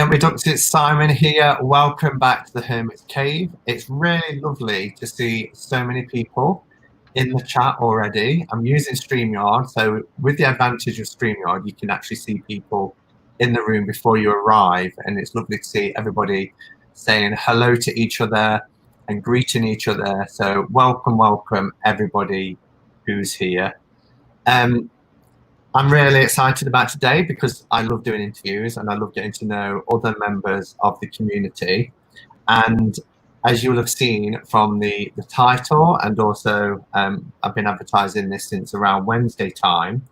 Reducts, it's Simon here. Welcome back to the Hermit's Cave. It's really lovely to see so many people in the chat already. I'm using StreamYard, so with the advantage of StreamYard, you can actually see people in the room before you arrive, and it's lovely to see everybody saying hello to each other and greeting each other. So welcome everybody who's here. I'm really excited about today because I love doing interviews and I love getting to know other members of the community. And as you'll have seen from the title, and also I've been advertising this since around Wednesday time,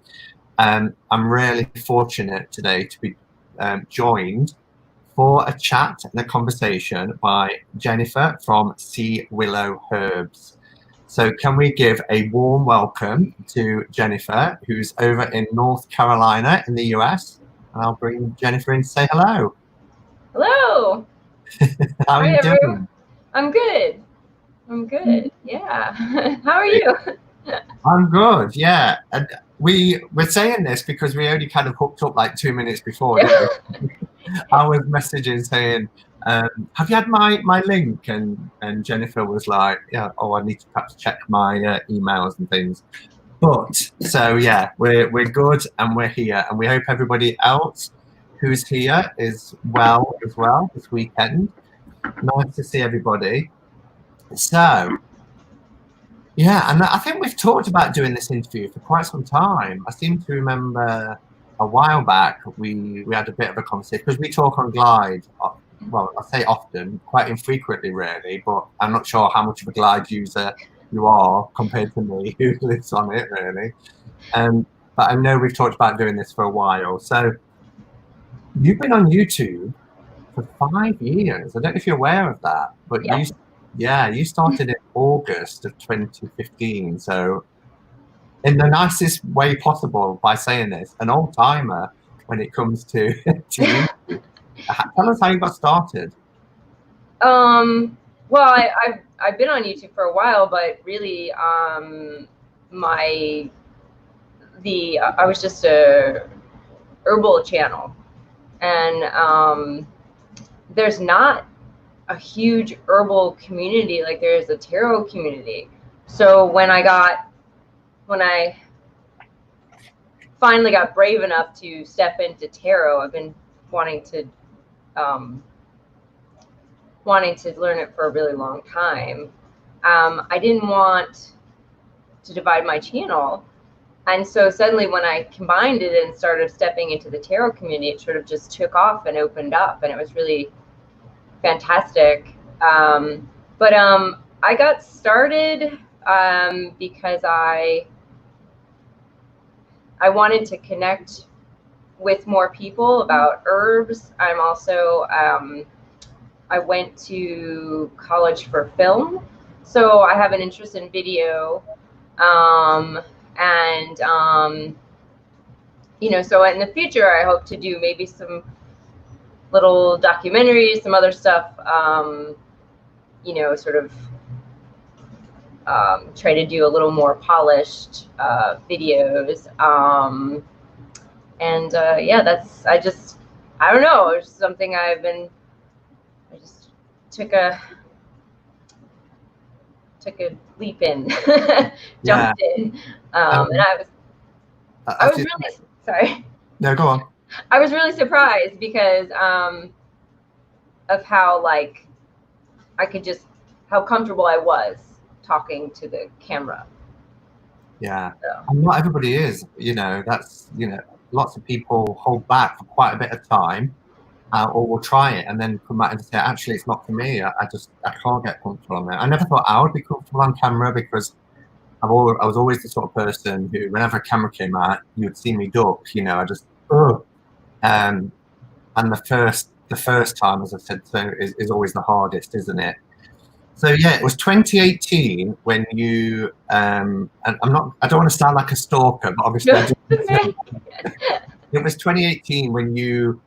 I'm really fortunate today to be joined for a chat and a conversation by Jennifer from Willow Herbs. So can we give a warm welcome to Jennifer, who's over in North Carolina in the US. And I'll bring Jennifer in to say hello. Hello. How are you doing? I'm good. I'm good. Yeah. How are you? I'm good. Yeah. And we're saying this because we only kind of hooked up like 2 minutes before, didn't we? I was messaging saying, have you had my link? And Jennifer was like, yeah, I need to perhaps check my emails and things. But so yeah, we're good and we're here, and we hope everybody else who's here is well as well this weekend. Nice to see everybody. So yeah, and I think we've talked about doing this interview for quite some time. I seem to remember a while back we had a bit of a conversation because we talk on Glide. Well, I say often, quite infrequently, really. But I'm not sure how much of a Glide user you are compared to me, who lives on it, really. But I know we've talked about doing this for a while. So you've been on YouTube for 5 years. I don't know if you're aware of that, but you started in August of 2015. So in the nicest way possible by saying this, an old timer when it comes to YouTube. Tell us how you got started. Well, I've been on YouTube for a while, but really, I was just a herbal channel, and there's not a huge herbal community like there is a tarot community. So when I finally got brave enough to step into tarot, I've been wanting to learn it for a really long time. I didn't want to divide my channel, and so suddenly when I combined it and started stepping into the tarot community, it sort of just took off and opened up, and it was really fantastic. But I got started because I wanted to connect with more people about herbs. I'm also I went to college for film, so I have an interest in video, you know, so in the future I hope to do maybe some little documentaries, some other stuff, you know, sort of try to do a little more polished videos, yeah, that's, I don't know, it's something I just took a leap in, jumped in, and I was really, sorry. No, go on. I was really surprised because of how, like, how comfortable I was talking to the camera. Yeah, so. And not everybody is, you know, that's, you know, lots of people hold back for quite a bit of time, or will try it and then come back and say, actually, it's not for me. I can't get comfortable on it. I never thought I would be comfortable on camera because I was always the sort of person who, whenever a camera came out, you would see me duck, you know, I just, and the first time, as I said, so is always the hardest, isn't it? So yeah, it was 2018 when you, and I don't want to sound like a stalker, but obviously I do. It was 2018 when you,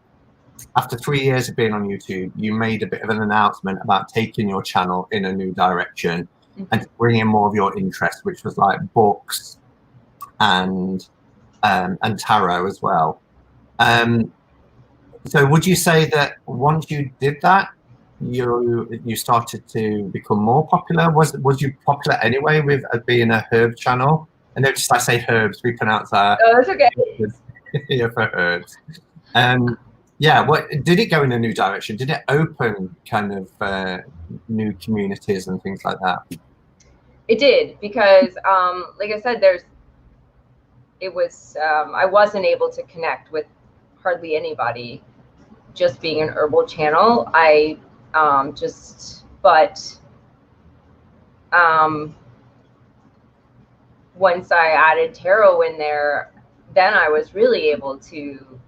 after 3 years of being on YouTube, you made a bit of an announcement about taking your channel in a new direction and bringing more of your interest, which was like books and tarot as well. So would you say that once you did that, you started to become more popular? Was you popular anyway with being a herb channel? I noticed I say herbs, we pronounce that. Oh, that's okay. Yeah, for herbs. Yeah, what did it go in a new direction? Did it open kind of new communities and things like that? It did, because like I said, I wasn't able to connect with hardly anybody just being an herbal channel. Once I added tarot in there, then I was really able to,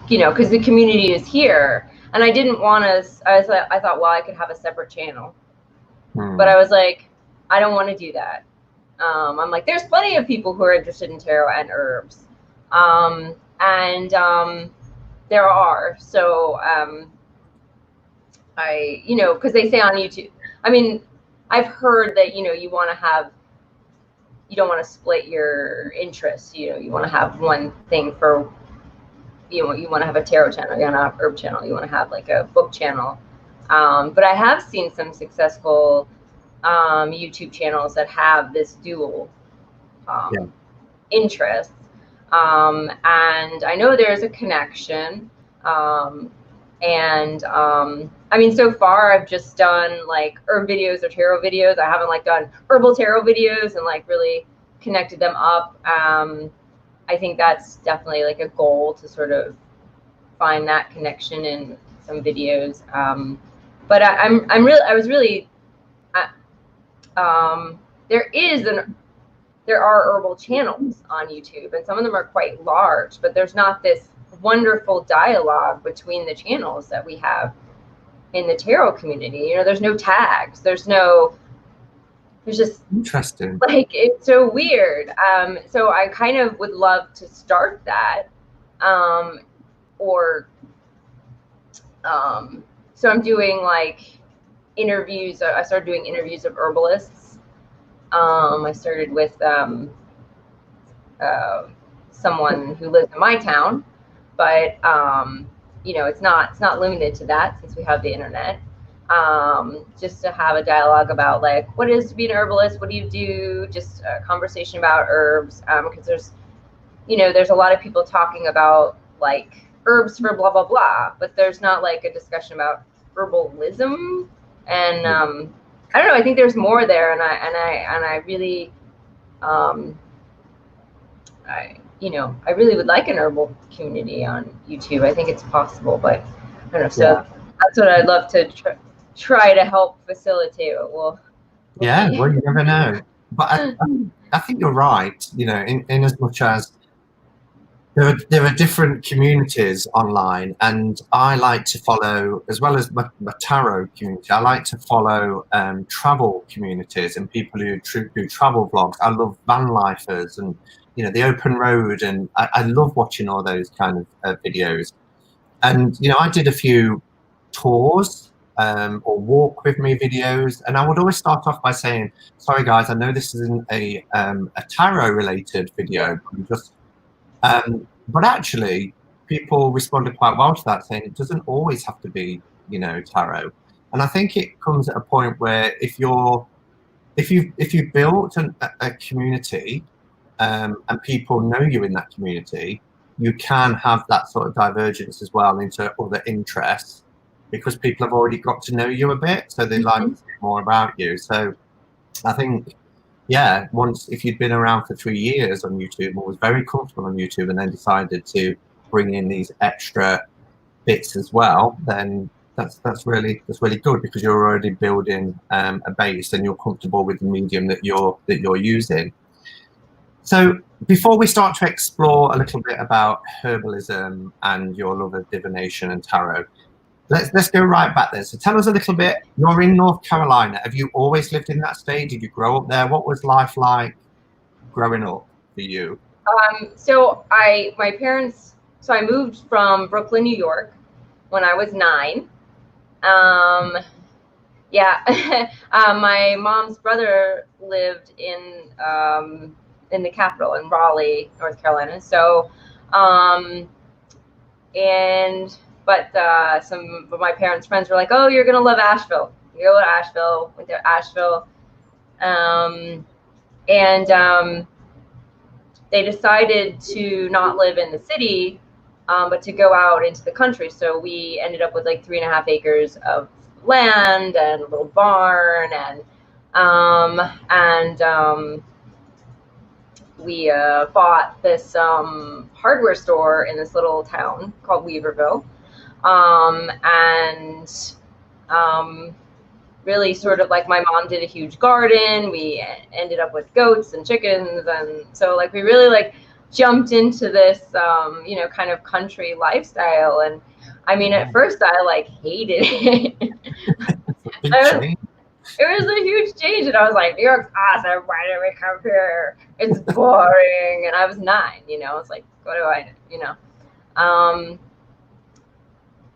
because the community is here, and I didn't want to. I thought, well, I could have a separate channel, but I was like, I don't want to do that. I'm like, there's plenty of people who are interested in tarot and herbs, and there are. So because they say on YouTube, I mean, I've heard that you don't want to split your interests. You want to have one thing for, you want to have a tarot channel, you want to have herb channel, you want to have like a book channel. But I have seen some successful YouTube channels that have this dual interest. And I know there's a connection. I mean, so far I've just done like herb videos or tarot videos. I haven't like done herbal tarot videos and like really connected them up. I think that's definitely like a goal, to sort of find that connection in some videos. But there are herbal channels on YouTube, and some of them are quite large, but there's not this wonderful dialogue between the channels that we have in the tarot community. There's no tags. There's just interesting. Like, it's so weird. So I kind of would love to start that. So I'm doing like interviews. I started doing interviews of herbalists. I started with someone who lives in my town, but it's not limited to that, since we have the internet. Just to have a dialogue about like what it is to be an herbalist, what do you do, just a conversation about herbs, because there's a lot of people talking about like herbs for blah blah blah, but there's not like a discussion about herbalism. And I don't know, I think there's more there, and I really I really would like an herbal community on YouTube. I think it's possible, but I don't know. So that's what I'd love to try to help facilitate. Well, yeah, well, you never know. But I think you're right. In as much as there are different communities online, and I like to follow, as well as my tarot community, I like to follow travel communities and people who do travel vlogs. I love van lifers and the open road, and I love watching all those kind of videos. And I did a few tours or walk with me videos, and I would always start off by saying, sorry guys, I know this isn't a tarot related video, but actually people responded quite well to that, saying it doesn't always have to be tarot. And I think it comes at a point where if you've built a community and people know you in that community, you can have that sort of divergence as well into other interests, because people have already got to know you a bit, so they like to hear more about you. So I think, yeah, if you'd been around for 3 years on YouTube or was very comfortable on YouTube and then decided to bring in these extra bits as well, then that's really good, because you're already building a base and you're comfortable with the medium that you're using. So before we start to explore a little bit about herbalism and your love of divination and tarot, let's go right back there. So tell us a little bit. You're in North Carolina. Have you always lived in that state? Did you grow up there? What was life like growing up for you? So I moved from Brooklyn, New York when I was 9. My mom's brother lived in the capital, in Raleigh, North Carolina. So, and but some of my parents' friends were like, "Oh, you're gonna love Asheville. You go to Asheville." Went to Asheville, and they decided to not live in the city, but to go out into the country. So we ended up with like 3.5 acres of land and a little barn, and we bought this hardware store in this little town called Weaverville, and really sort of like my mom did a huge garden. We ended up with goats and chickens, and so like we really like jumped into this you know, kind of country lifestyle. And I mean, at first I like hated it. It was a huge change, and I was like, New York's awesome, why did we come here? It's boring. And I was 9, you know, it's like, what do I do, you know?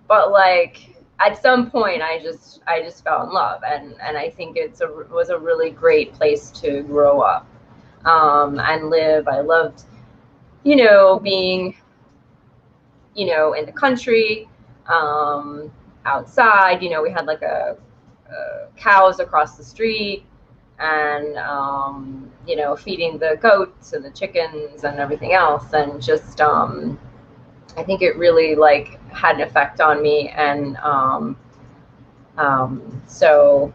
But like at some point I just fell in love, and I think it was a really great place to grow up and live. I loved, you know, being, you know, in the country, outside. You know, we had like cows across the street, and you know, feeding the goats and the chickens and everything else, and just I think it really like had an effect on me. And so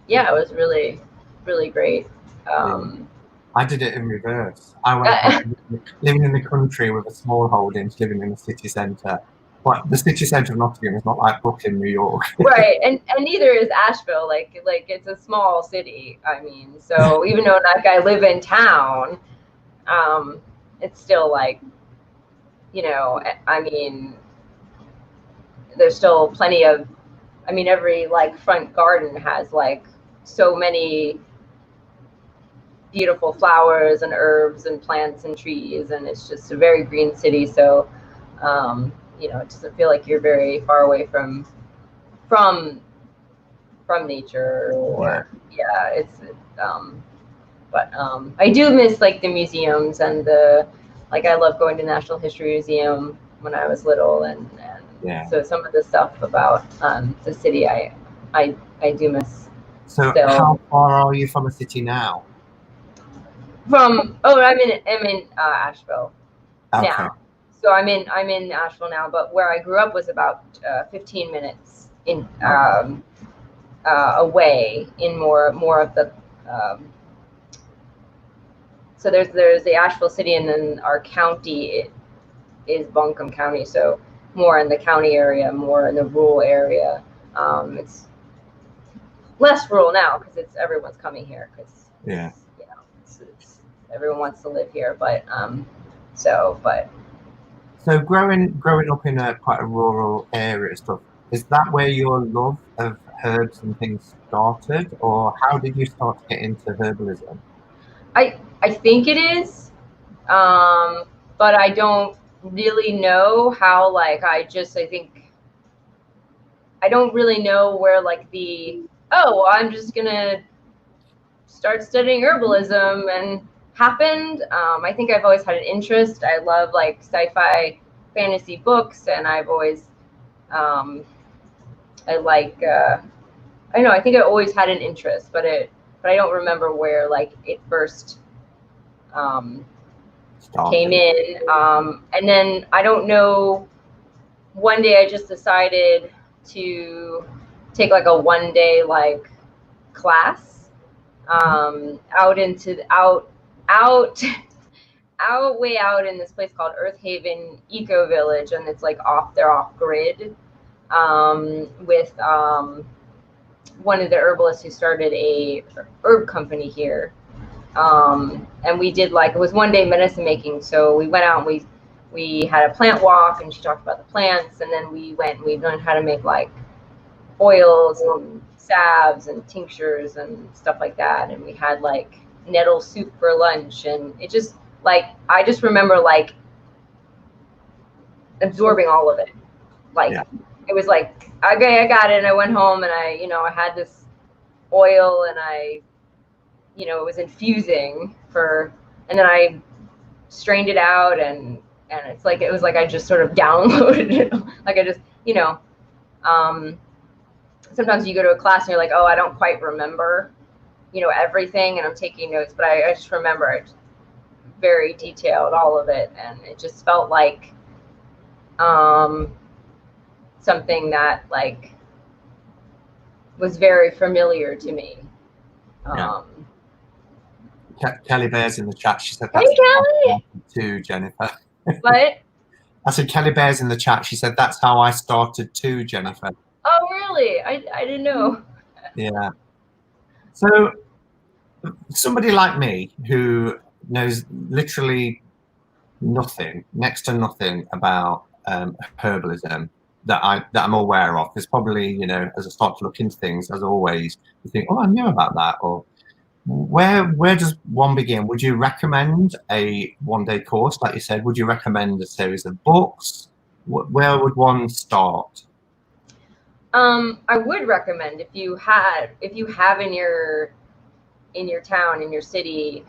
yeah, it was really, really great. I did it in reverse. I went from living in the country with a small holding to living in the city centre. But the city centre of Nottingham is not like Brooklyn, New York. Right, and neither is Asheville. Like it's a small city. I mean, so even though like I live in town, it's still like, you know, I mean, there's still plenty of, I mean, every like front garden has like so many beautiful flowers and herbs and plants and trees, and it's just a very green city. So you know, it doesn't feel like you're very far away from nature. Or it's but I do miss like the museums and the, like I love going to National History Museum when I was little, and so some of the stuff about the city I do miss. So still. How far are you from a city now? I'm in Asheville Okay. now. So I'm in Asheville now, but where I grew up was about 15 minutes in away, in more of the so there's the Asheville city, and then our county is Buncombe County, so more in the county area, more in the rural area. It's less rural now because everyone's coming here, because you know, it's everyone wants to live here, but so growing up in quite a rural area stuff, is that where your love of herbs and things started, or how did you start to get into herbalism? I think it is, but I don't really know how. Like I think I don't really know where like I'm just gonna start studying herbalism and happened. I think I've always had an interest. I love like sci-fi fantasy books, and I've always I like I don't know, I think I always had an interest, but I don't remember where like it first came in. And then I don't know, one day I just decided to take like a 1-day like class out way out in this place called Earth Haven Eco Village, and it's like off grid, with one of the herbalists who started a herb company here. And we did like, it was 1-day medicine making. So we went out and we had a plant walk, and she talked about the plants, and then we went and we learned how to make like oils and salves and tinctures and stuff like that. And we had like nettle soup for lunch, and it just like, I just remember like absorbing all of it. Like it was like, okay, I got it. And I went home, and I had this oil, and it was infusing and then I strained it out, and and it's like, it was like I just sort of downloaded it. Like I just, you know, sometimes you go to a class and you're like, oh, I don't quite remember, you know, everything, and I'm taking notes, but I just remember it very detailed, all of it, and it just felt like something that like was very familiar to me. Yeah. Kelly Bear's in the chat. She said Hey, that's Kelly. too, Jennifer. What? I said Kelly Bear's in the chat. She said that's how I started too, Jennifer. Oh, really? I didn't know. Yeah. So somebody like me who knows literally nothing, next to nothing about herbalism that I'm aware of, is probably, you know, as I start to look into things, as always, you think, oh, I knew about that, or where does one begin? Would you recommend a one-day course, like you said? Would you recommend a series of books? Where would one start? I would recommend, if you have in your town, in your city,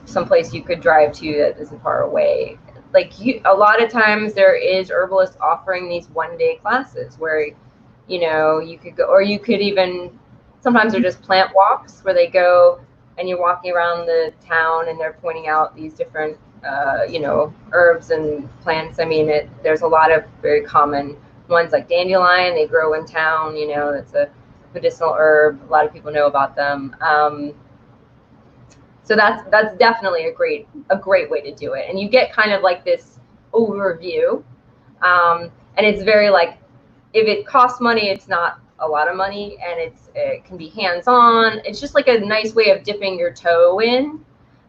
someplace you could drive to that isn't far away. Like a lot of times there is herbalists offering these one-day classes where, you know, you could go, or you could even, sometimes they're just plant walks where they go and you're walking around the town and they're pointing out these different, you know, herbs and plants. I mean, there's a lot of very common ones like dandelion, they grow in town, you know, it's a medicinal herb. A lot of people know about them. So that's definitely a great way to do it. And you get kind of like this overview. And it's very like, if it costs money, it's not a lot of money, and it can be hands-on. It's just like a nice way of dipping your toe in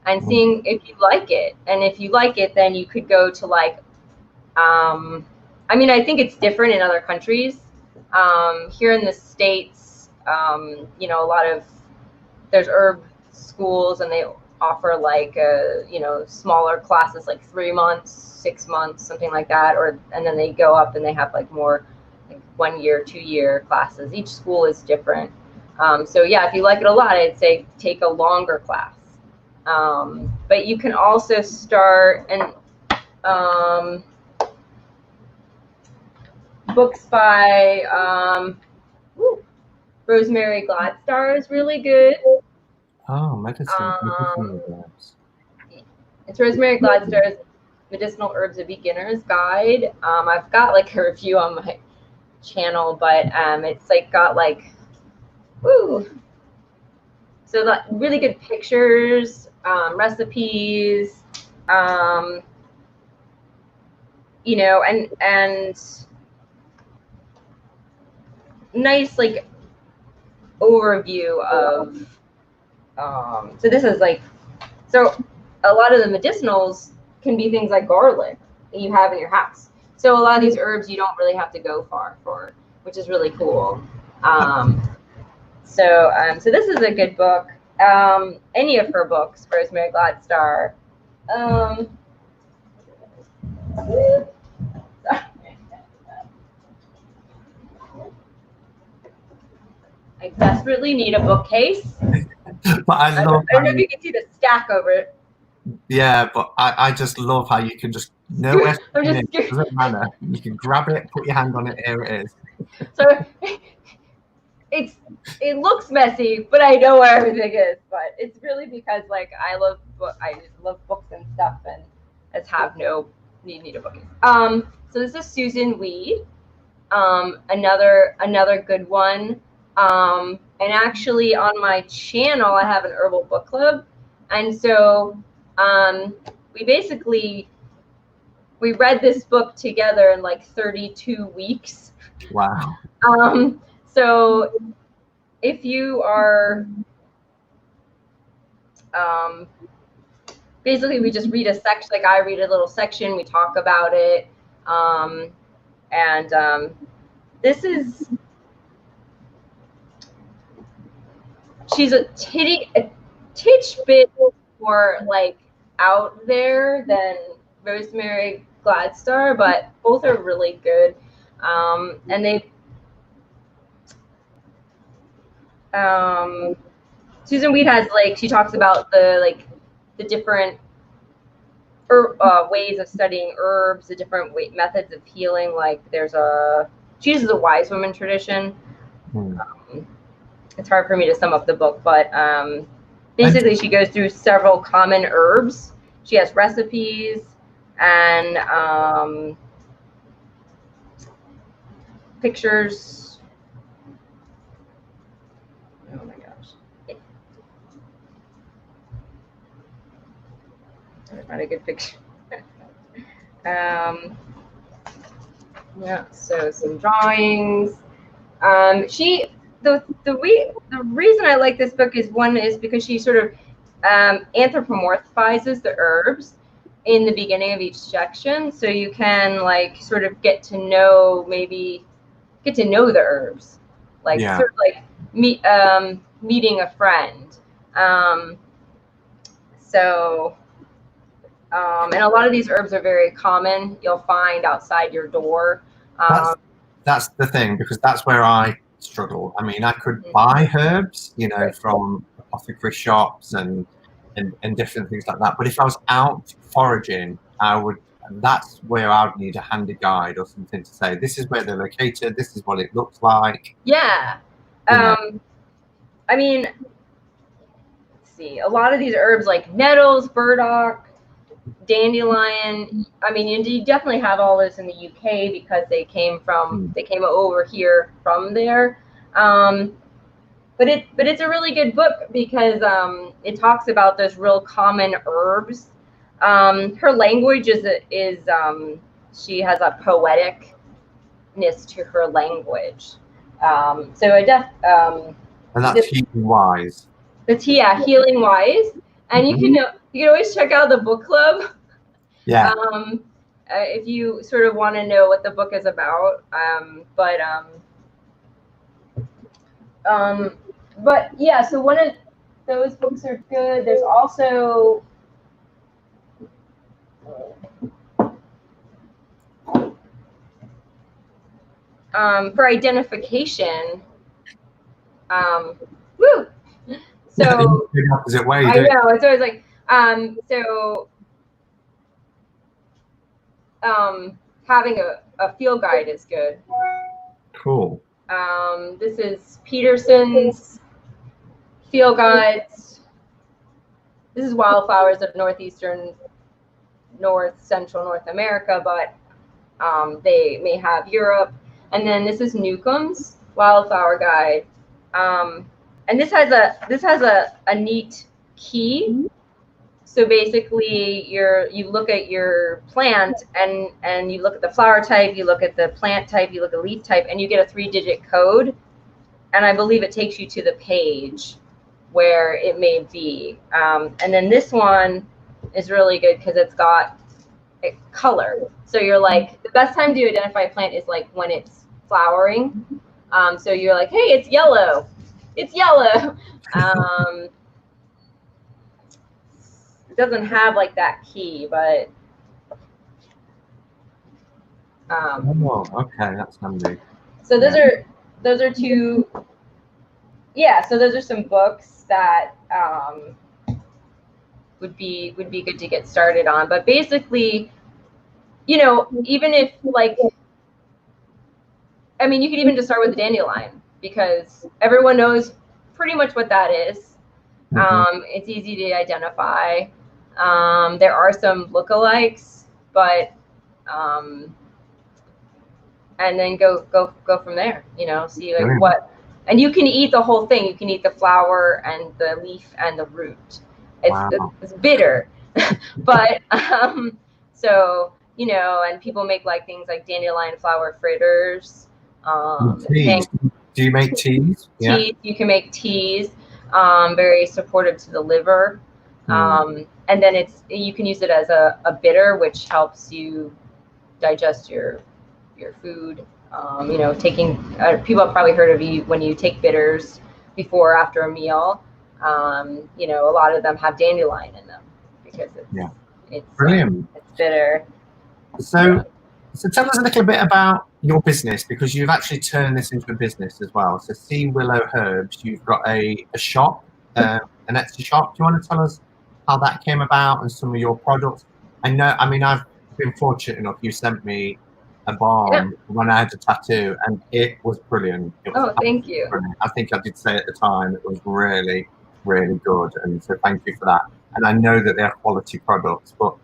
and seeing if you like it. And if you like it, then you could go to like, I mean, I think it's different in other countries. Here in the States, you know, there's herb schools, and they offer like, you know, smaller classes, like 3 months, 6 months, something like that. And then they go up and they have like more like 1 year, 2 year classes. Each school is different. So yeah, if you like it a lot, I'd say take a longer class. But you can also start, and books by Rosemary Gladstar is really good. Oh, medicinal herbs. It's Rosemary Gladstar's Medicinal Herbs: A Beginner's Guide. I've got like a review on my channel, but it's like got like, woo. So that really good pictures, recipes, you know, and nice like overview of. So this is like, so a lot of the medicinals can be things like garlic that you have in your house. So a lot of these herbs you don't really have to go far for, which is really cool. So this is a good book. Any of her books, Rosemary Gladstar. I desperately need a bookcase. But I don't know if you can see the stack over it. Yeah, but I just love how you can just know where it doesn't matter. You can grab it, put your hand on it, here it is. So it looks messy, but I know where everything is. But it's really because like I love books and stuff, and just have no need a bookcase. So this is Susan Weed, another good one. And actually on my channel I have an herbal book club, and so we read this book together in like 32 weeks. Wow. So if you are, basically we just read a section, like I read a little section, we talk about it. This is, she's a titch bit more like out there than Rosemary Gladstar, but both are really good. And they, Susan Weed has like, she talks about the different ways of studying herbs, the different methods of healing. Like she uses a wise woman tradition. It's hard for me to sum up the book, but basically she goes through several common herbs. She has recipes and pictures. Oh my gosh. I find a good picture. Yeah, so some drawings. The reason I like this book is because she sort of anthropomorphizes the herbs in the beginning of each section, so you can like sort of get to know the herbs, like sort of like meeting a friend. And a lot of these herbs are very common. You'll find outside your door. That's the thing, because that's where I struggle. I mean, I could buy herbs, you know, from apothecary shops and different things like that. But if I was out foraging, that's where I would need a handy guide or something to say, this is where they're located, this is what it looks like. Yeah. I mean, let's see, a lot of these herbs like nettles, burdock, dandelion. I mean, you definitely have all this in the UK because they came over here from there. But it's a really good book because it talks about those real common herbs. Her language is she has a poeticness to her language. And that's healing wise. Healing wise. And you can always check out the book club. Yeah. If you sort of want to know what the book is about. But yeah, so one of those books are good. There's also for identification. Woo! So the opposite way. I know, it's always like having a field guide is good. Cool. This is Peterson's field guides. This is wildflowers of Central North America, but they may have Europe. And then this is Newcomb's wildflower guide. And this has a neat key. So basically, you look at your plant and you look at the flower type, you look at the plant type, you look at leaf type, and you get a 3-digit code. And I believe it takes you to the page where it may be. And then this one is really good because it's got a color. So you're like, the best time to identify a plant is like when it's flowering. So you're like, hey, it's yellow. It's yellow. It doesn't have like that key, but okay, that's handy. So those are two. Yeah, so those are some books that would be good to get started on. But basically, you know, even if like, I mean, you could even just start with the dandelion because everyone knows pretty much what that is. It's easy to identify. There are some lookalikes, but and then go from there. You know, see like what, and you can eat the whole thing. You can eat the flower and the leaf and the root. It's bitter, but so you know, and people make like things like dandelion flower fritters. Teas. Do you make teas? Yeah. Teas. You can make teas. Very supportive to the liver. And then you can use it as a bitter, which helps you digest your food. You know, taking people have probably heard of when you take bitters before or after a meal. You know, a lot of them have dandelion in them because it's brilliant. It's bitter. So tell us a little bit about your business, because you've actually turned this into a business as well. So See Willow Herbs, you've got a shop, an Etsy shop. Do you want to tell us how that came about and some of your products? I know. I mean, I've been fortunate enough. You sent me a Yeah. balm when I had a tattoo, and it was brilliant. It was Oh, thank you. brilliant. I think I did say at the time it was really, really good, and so thank you for that. And I know that they're quality products, but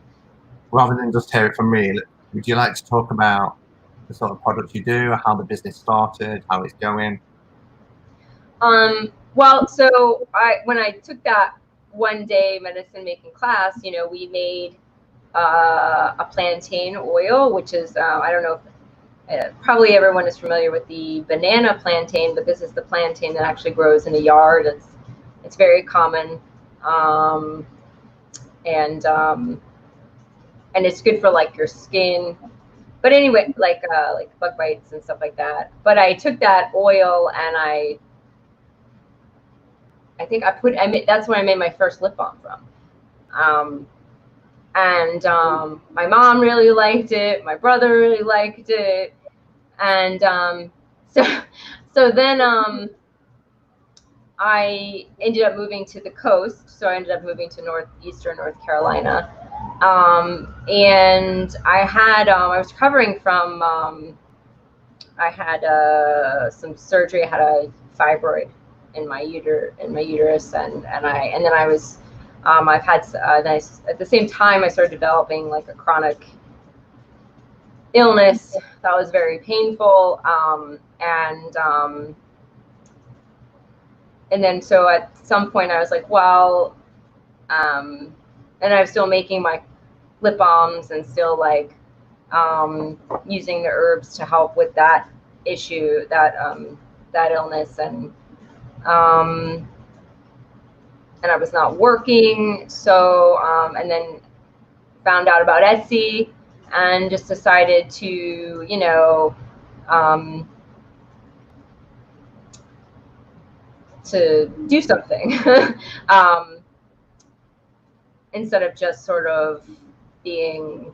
rather than just hear it from me, would you like to talk about the sort of products you do, how the business started, how it's going? Well, so when I took that one day medicine making class, you know, we made a plantain oil, which is I don't know if probably everyone is familiar with the banana plantain, but this is the plantain that actually grows in a yard. It's very common, and it's good for like your skin. But anyway, like bug bites and stuff like that. But I took that oil and I think that's when I made my first lip balm from. My mom really liked it. My brother really liked it. And so then I ended up moving to the coast. So I ended up moving to northeastern North Carolina. And I was recovering from, I had some surgery. I had a fibroid in my uterus, and then I was, I've had, at the same time I started developing like a chronic illness that was very painful, and then so at some point I was like, well, and I was still making my lip balms and still like using the herbs to help with that issue, that illness, and I was not working, so and then found out about Etsy and just decided to, you know, to do something instead of just sort of feeling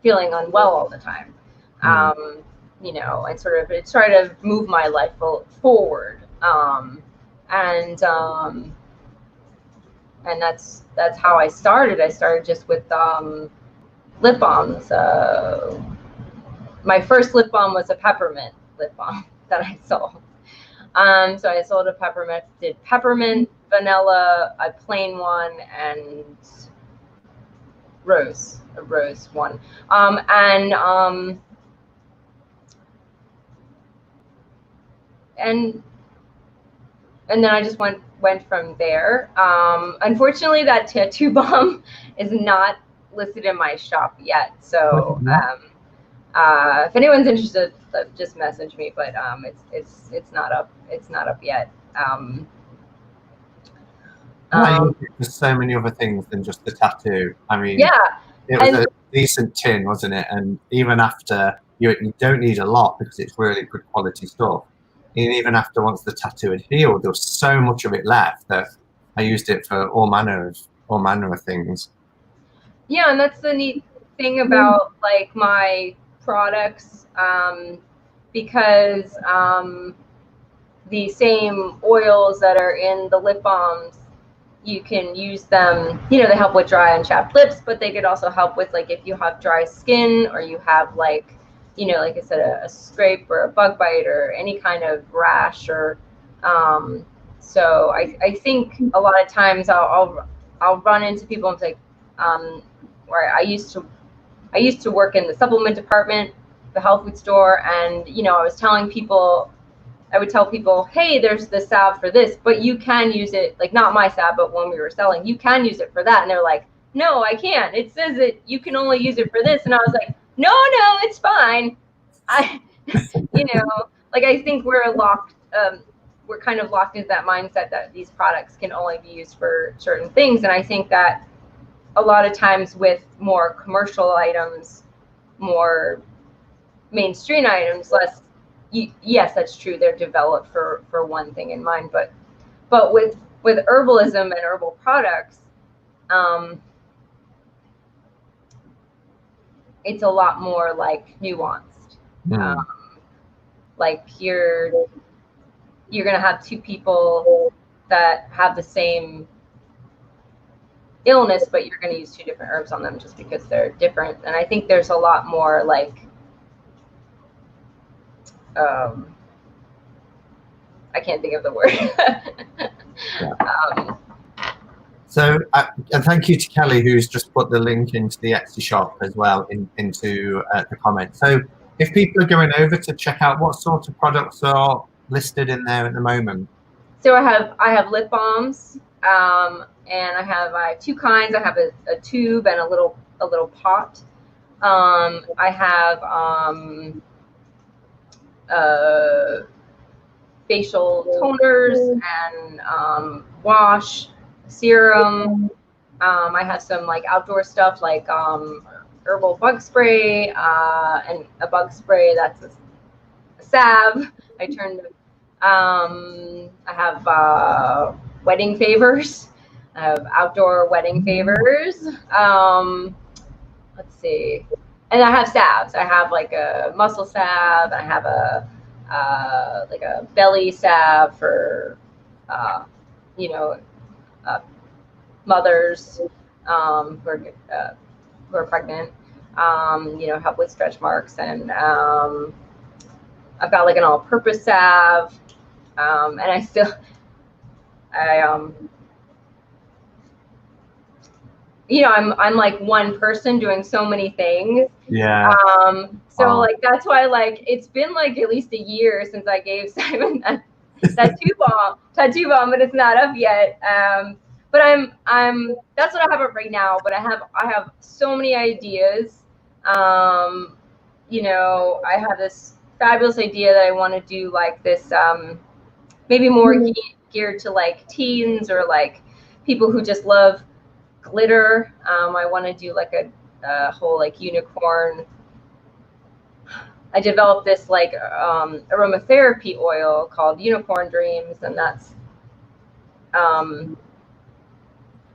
unwell all the time, you know, and sort of try to move my life forward, and that's how I started. I started just with lip balms. My first lip balm was a peppermint lip balm that I sold. So I sold did peppermint, vanilla, a plain one, and a rose one. And then I just went from there. Unfortunately, that tattoo balm is not listed in my shop yet. So if anyone's interested, just message me. But it's not up. It's not up yet. I use it for so many other things than just the tattoo. I mean, yeah, it was a decent tin, wasn't it? And even after, you don't need a lot because it's really good quality stuff. And even after once the tattoo had healed, there was so much of it left that I used it for all manner of things. Yeah, and that's the neat thing about like my products, because the same oils that are in the lip balms, you can use them, you know, they help with dry and chapped lips, but they could also help with like if you have dry skin, or you have like, you know, like I said, a scrape or a bug bite or any kind of rash, or so I think a lot of times I'll run into people and say, where I used to work in the supplement department, the health food store, and you know, I would tell people, hey, there's this salve for this, but you can use it, like not my salve, but when we were selling, you can use it for that. And they're like, no, I can't. It says that you can only use it for this. And I was like, no, it's fine. You know, like I think we're kind of locked into that mindset that these products can only be used for certain things. And I think that a lot of times with more commercial items, more mainstream items, less, yes, that's true, they're developed for one thing in mind, but with herbalism and herbal products, it's a lot more like nuanced. Like you're gonna have two people that have the same illness, but you're going to use 2 different herbs on them just because they're different. And I think there's a lot more like, I can't think of the word. Yeah. So, and thank you to Kelly, who's just put the link into the Etsy shop as well into the comments. So if people are going over to check out, what sort of products are listed in there at the moment? So I have lip balms, and I have 2 kinds. I have a tube and a little pot. I have facial toners and wash, serum. I have some like outdoor stuff like herbal bug spray and a bug spray that's a salve. I have wedding favors. I have outdoor wedding favors. Let's see. And I have salves. I have like a muscle salve. I have a like a belly salve for mothers who are pregnant. Help with stretch marks, and I've got like an all-purpose salve, and I'm like one person doing so many things. Yeah. So like that's why like it's been like at least a year since I gave Simon that tattoo bomb, but it's not up yet. But that's what I have right now. But I have so many ideas. I have this fabulous idea that I want to do like this, maybe more geared to like teens or like people who just love glitter. I want to do like a whole like unicorn. I developed this like aromatherapy oil called Unicorn Dreams, and that's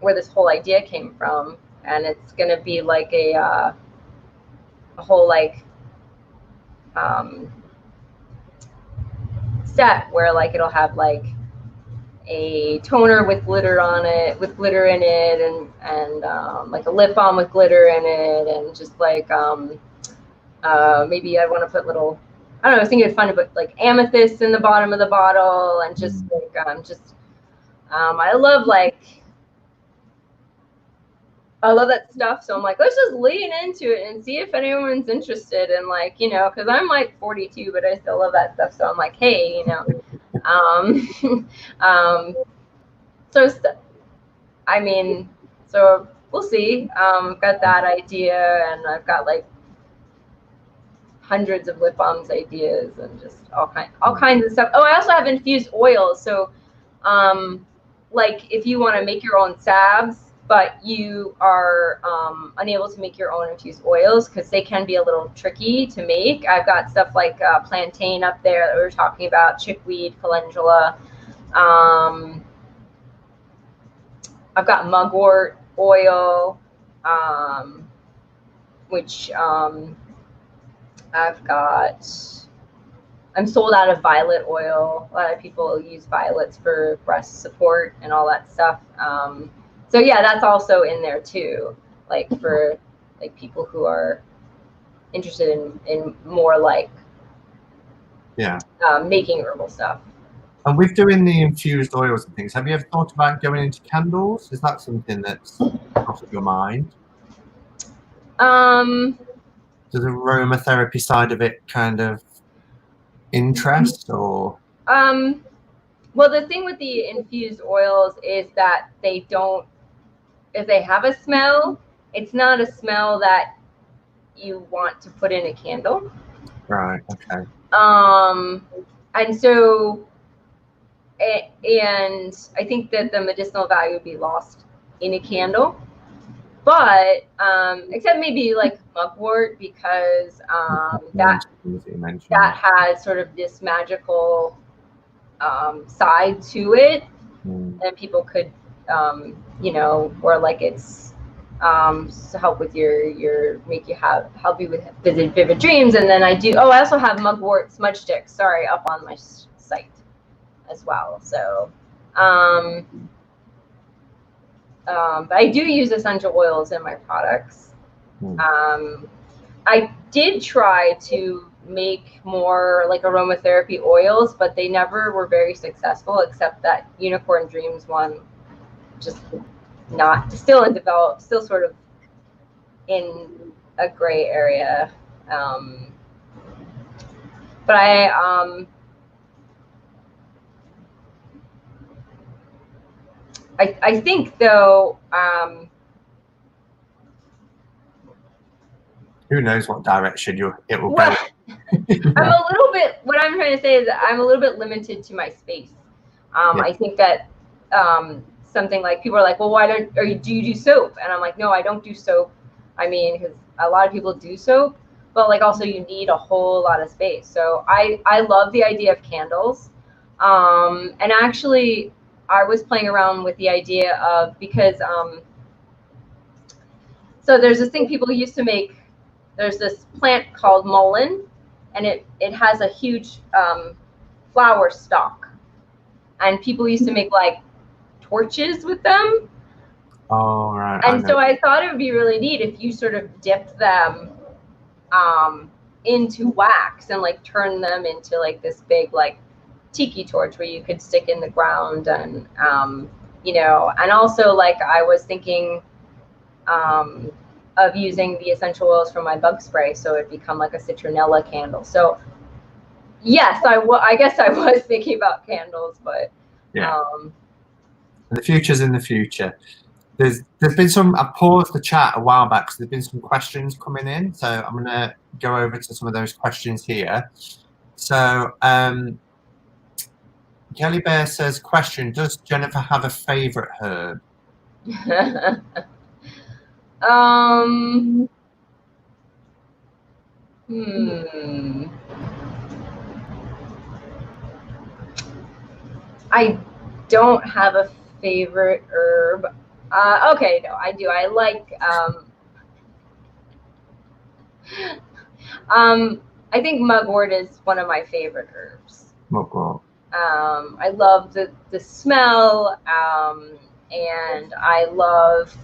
where this whole idea came from. And it's gonna be like a whole like set where like it'll have like a toner with glitter in it, and like a lip balm with glitter in it, and just like maybe I want to put little, I don't know, I was thinking it'd fun to put like amethyst in the bottom of the bottle, and just like I love that stuff. So I'm like, let's just lean into it and see if anyone's interested. And like, because I'm like 42, but I still love that stuff. So I'm like, hey, so we'll see. I've got that idea, and I've got like hundreds of lip balms ideas, and just all kinds of stuff. Oh, I also have infused oils. So, like if you want to make your own salves, but you are unable to make your own infused oils because they can be a little tricky to make. I've got stuff like plantain up there that we were talking about, chickweed, calendula. I've got mugwort oil, which I'm sold out of violet oil. A lot of people use violets for breast support and all that stuff. So yeah, that's also in there too, like for like people who are interested in more like making herbal stuff. And with doing the infused oils and things, have you ever thought about going into candles? Is that something that's crossed your mind? Does the aromatherapy side of it kind of interest, or? Well, the thing with the infused oils is that they don't, if they have a smell, it's not a smell that you want to put in a candle. Right. Okay. And so, and I think that the medicinal value would be lost in a candle, but except maybe like mugwort, because that has sort of this magical side to it, and people could where like it's to help with help you with vivid dreams. And then I also have mugwort smudge sticks, up on my site as well. So But I do use essential oils in my products. I did try to make more like aromatherapy oils, but they never were very successful, except that Unicorn Dreams one, just not, still in develop, still sort of in a gray area. But I think though, who knows what direction it will well, go. I'm a little bit, what I'm trying to say is that I'm a little bit limited to my space. I think that something like, people are like, well, why don't, or do you do soap? And I'm like, no, I don't do soap. I mean, because a lot of people do soap, but like also you need a whole lot of space. So I love the idea of candles. And actually I was playing around with the idea of, because so there's this thing people used to make, there's this plant called mullein, and it has a huge flower stalk, and people used to make like torches with them. Oh, right. And so I thought it would be really neat if you sort of dipped them into wax and like turn them into like this big like tiki torch where you could stick in the ground. And you know, and also like I was thinking of using the essential oils from my bug spray, so it'd become like a citronella candle. So yes, I guess I was thinking about candles, but yeah. The future's in the future. There's been some, I paused the chat a while back because there's been some questions coming in, so I'm going to go over to some of those questions here. So Kelly Bear says, question, does Jennifer have a favorite herb? I don't have a favorite herb. Okay, no, I do. I like I think mugwort is one of my favorite herbs. Mugwort. I love the smell, and I love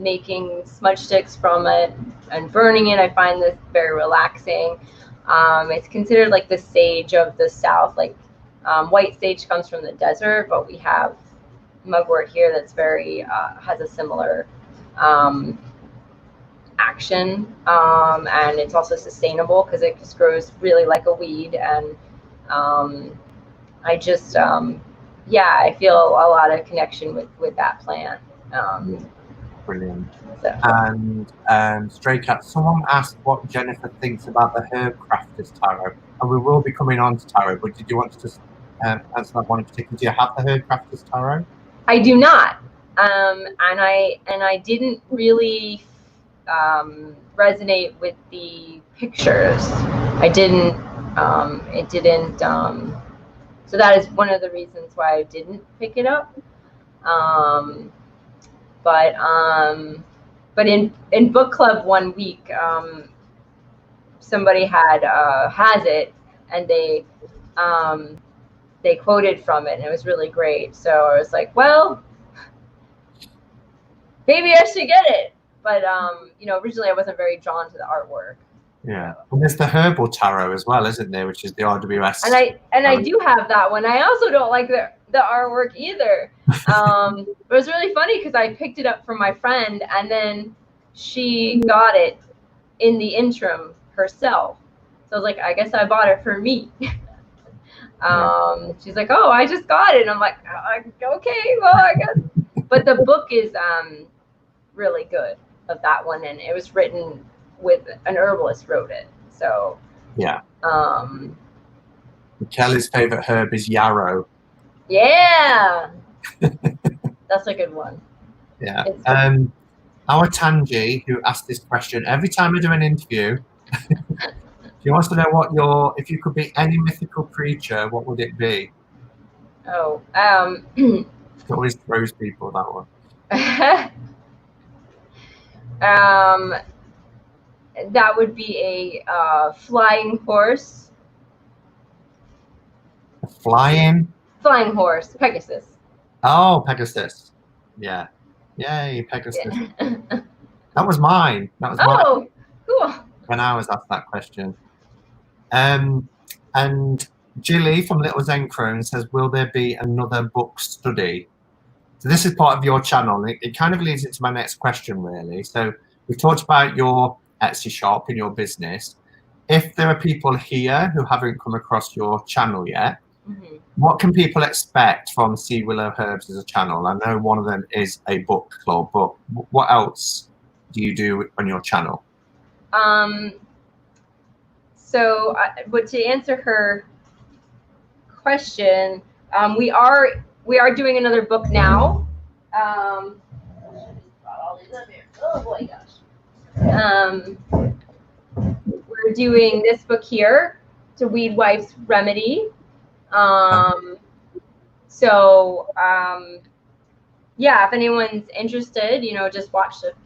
making smudge sticks from it and burning it. I find this very relaxing. It's considered like the sage of the South. Like white sage comes from the desert, but we have mugwort here that's very has a similar action, and it's also sustainable because it just grows really like a weed. And I just yeah, I feel a lot of connection with that plant. Brilliant. So. And Stray Cat, someone asked what Jennifer thinks about the Herb Crafters Tarot, and we will be coming on to tarot, but did you want to just answer that one in particular? Do you have the Herb Crafters Tarot? I do not, and I didn't really resonate with the pictures. I didn't. It didn't. So that is one of the reasons why I didn't pick it up. But in book club one week, somebody has it, and they quoted from it, and it was really great. So I was like, well, maybe I should get it. But you know, originally I wasn't very drawn to the artwork. Yeah, and there's the Herbal Tarot as well, isn't there? Which is the RWS. And I do have that one. I also don't like the artwork either. But it was really funny because I picked it up from my friend, and then she got it in the interim herself. So I was like, I guess I bought it for me. She's like, oh, I just got it. And I'm like, okay, well, I guess. But the book is really good of that one, and it was written with an herbalist wrote it. So yeah. Kelly's favorite herb is yarrow. Yeah. That's a good one. Yeah. Our Tanji, who asked this question every time I do an interview, she wants to know if you could be any mythical creature, what would it be? Oh, it always throws people, that one. That would be a flying horse. A flying horse, Pegasus. Oh, Pegasus. Yeah. Yay, Pegasus. Yeah. That was mine. That was mine Oh, cool. when I was asked that question. And Jilly from Little Zen Crone says, will there be another book study? So this is part of your channel. It kind of leads into my next question, really. So we've talked about your Etsy shop and your business. If there are people here who haven't come across your channel yet, what can people expect from See Willow Herbs as a channel? I know one of them is a book club, but what else do you do on your channel? But to answer her question, we are doing another book now. Oh boy, gosh. We're doing this book here, "To Weed Wife's Remedy." Yeah, if anyone's interested, just watch it.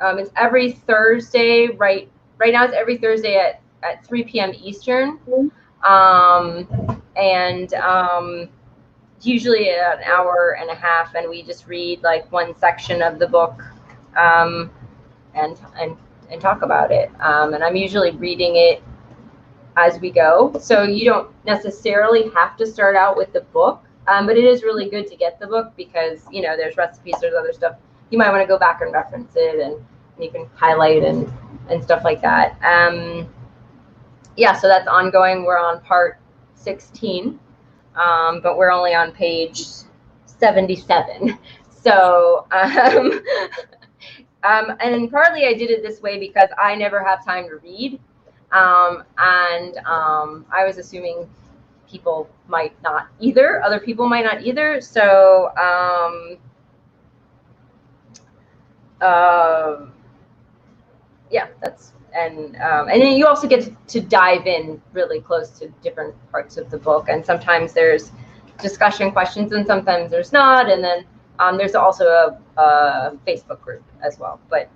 It's every Thursday. Right now, it's every Thursday at 3 p.m. Eastern. Usually an hour and a half, and we just read like one section of the book, and talk about it. And I'm usually reading it as we go, so you don't necessarily have to start out with the book, but it is really good to get the book because there's recipes, there's other stuff you might want to go back and reference it, and you can highlight and stuff like that. Yeah, so that's ongoing. We're on part 16, but we're only on page 77. So, and partly I did it this way because I never have time to read. I was assuming people might not either. Other people might not either. So, yeah, that's, and then you also get to dive in really close to different parts of the book. And sometimes there's discussion questions and sometimes there's not. And then there's also a Facebook group as well. But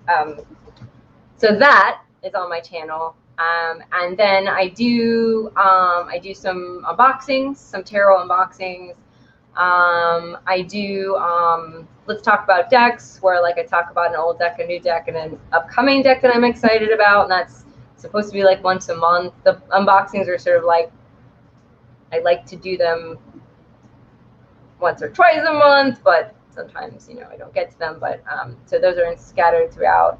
so that is on my channel. And then I do some unboxings, some tarot unboxings. I do let's talk about decks, where like I talk about an old deck, a new deck, and an upcoming deck that I'm excited about, and that's supposed to be like once a month. The unboxings are sort of like, I like to do them once or twice a month, but sometimes I don't get to them. But so those are scattered throughout.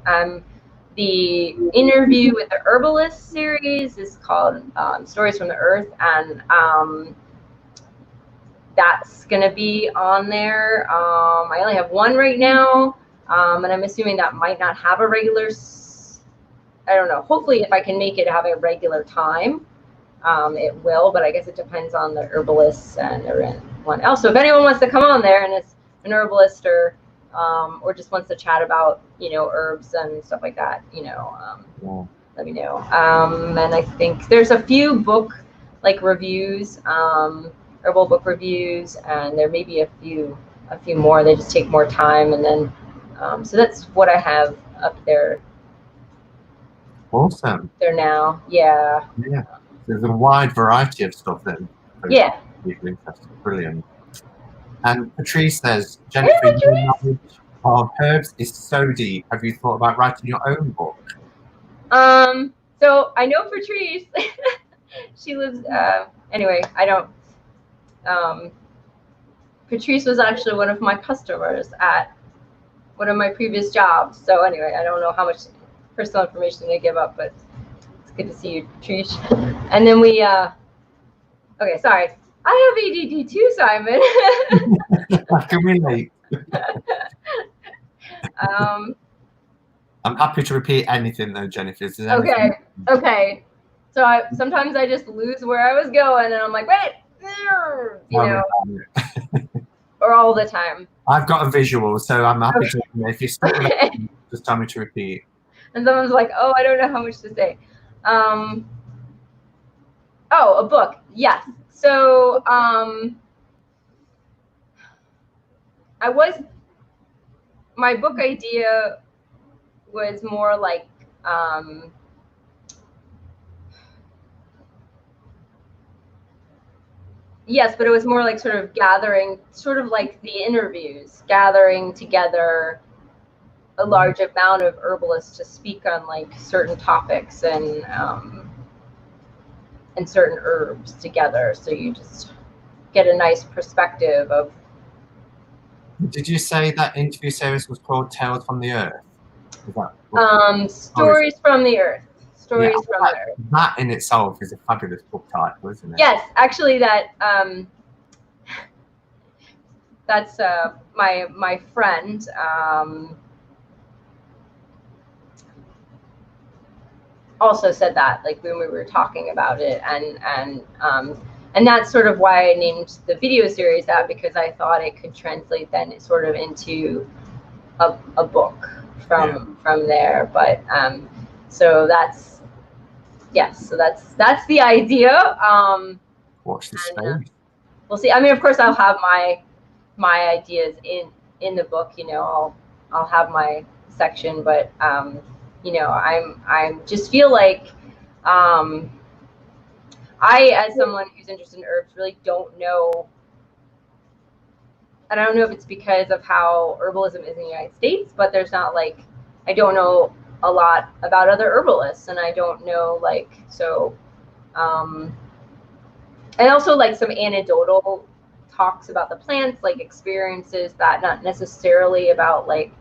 The interview with the Herbalist series is called Stories from the Earth, and that's going to be on there. I only have one right now, and I'm assuming that might not have a regular, I don't know, hopefully if I can make it have a regular time, it will, but I guess it depends on the Herbalist and everyone else. So if anyone wants to come on there and it's an herbalist or just wants to chat about, herbs and stuff like that, let me know. And I think there's a few book reviews, herbal book reviews, and there may be a few more. They just take more time, and then so that's what I have up there. Awesome. There now, yeah. Yeah, there's a wide variety of stuff then. Yeah. Brilliant. And Patrice says, Jennifer, your knowledge of herbs is so deep. Have you thought about writing your own book? So I know Patrice. She lives. Anyway, I don't. Patrice was actually one of my customers at one of my previous jobs. So anyway, I don't know how much personal information they give up, but it's good to see you, Patrice. And then we. Okay, sorry. I have ADD too, Simon. I can relate. I'm happy to repeat anything though, Jennifer. Okay. Okay. So sometimes I just lose where I was going, and I'm like, wait, or all the time. I've got a visual, so I'm happy to. If you stuck with it, just tell me to repeat. And someone's like, oh, I don't know how much to say. Oh, a book. Yes. So my book idea was more like Yes, but it was more like sort of gathering, sort of like the interviews, gathering together a large amount of herbalists to speak on like certain topics and certain herbs together. So you just get a nice perspective of. Did you say that interview series was called Tales from the Earth? Is that Stories from the Earth. Stories from the Earth. That in itself is a fabulous book title, isn't it? Yes, actually, that's my friend. Also said that, like when we were talking about it, and that's sort of why I named the video series that, because I thought it could translate then sort of into a book from there. But so that's so that's the idea. Watch the space. We'll see. I mean, of course, I'll have my ideas in the book. You know, I'll have my section, but you know, I'm just feel like I, as someone who's interested in herbs, really don't know. And I don't know if it's because of how herbalism is in the United States, but there's not like, I don't know a lot about other herbalists, and I don't know like, so and also like some anecdotal talks about the plants, like experiences that not necessarily about like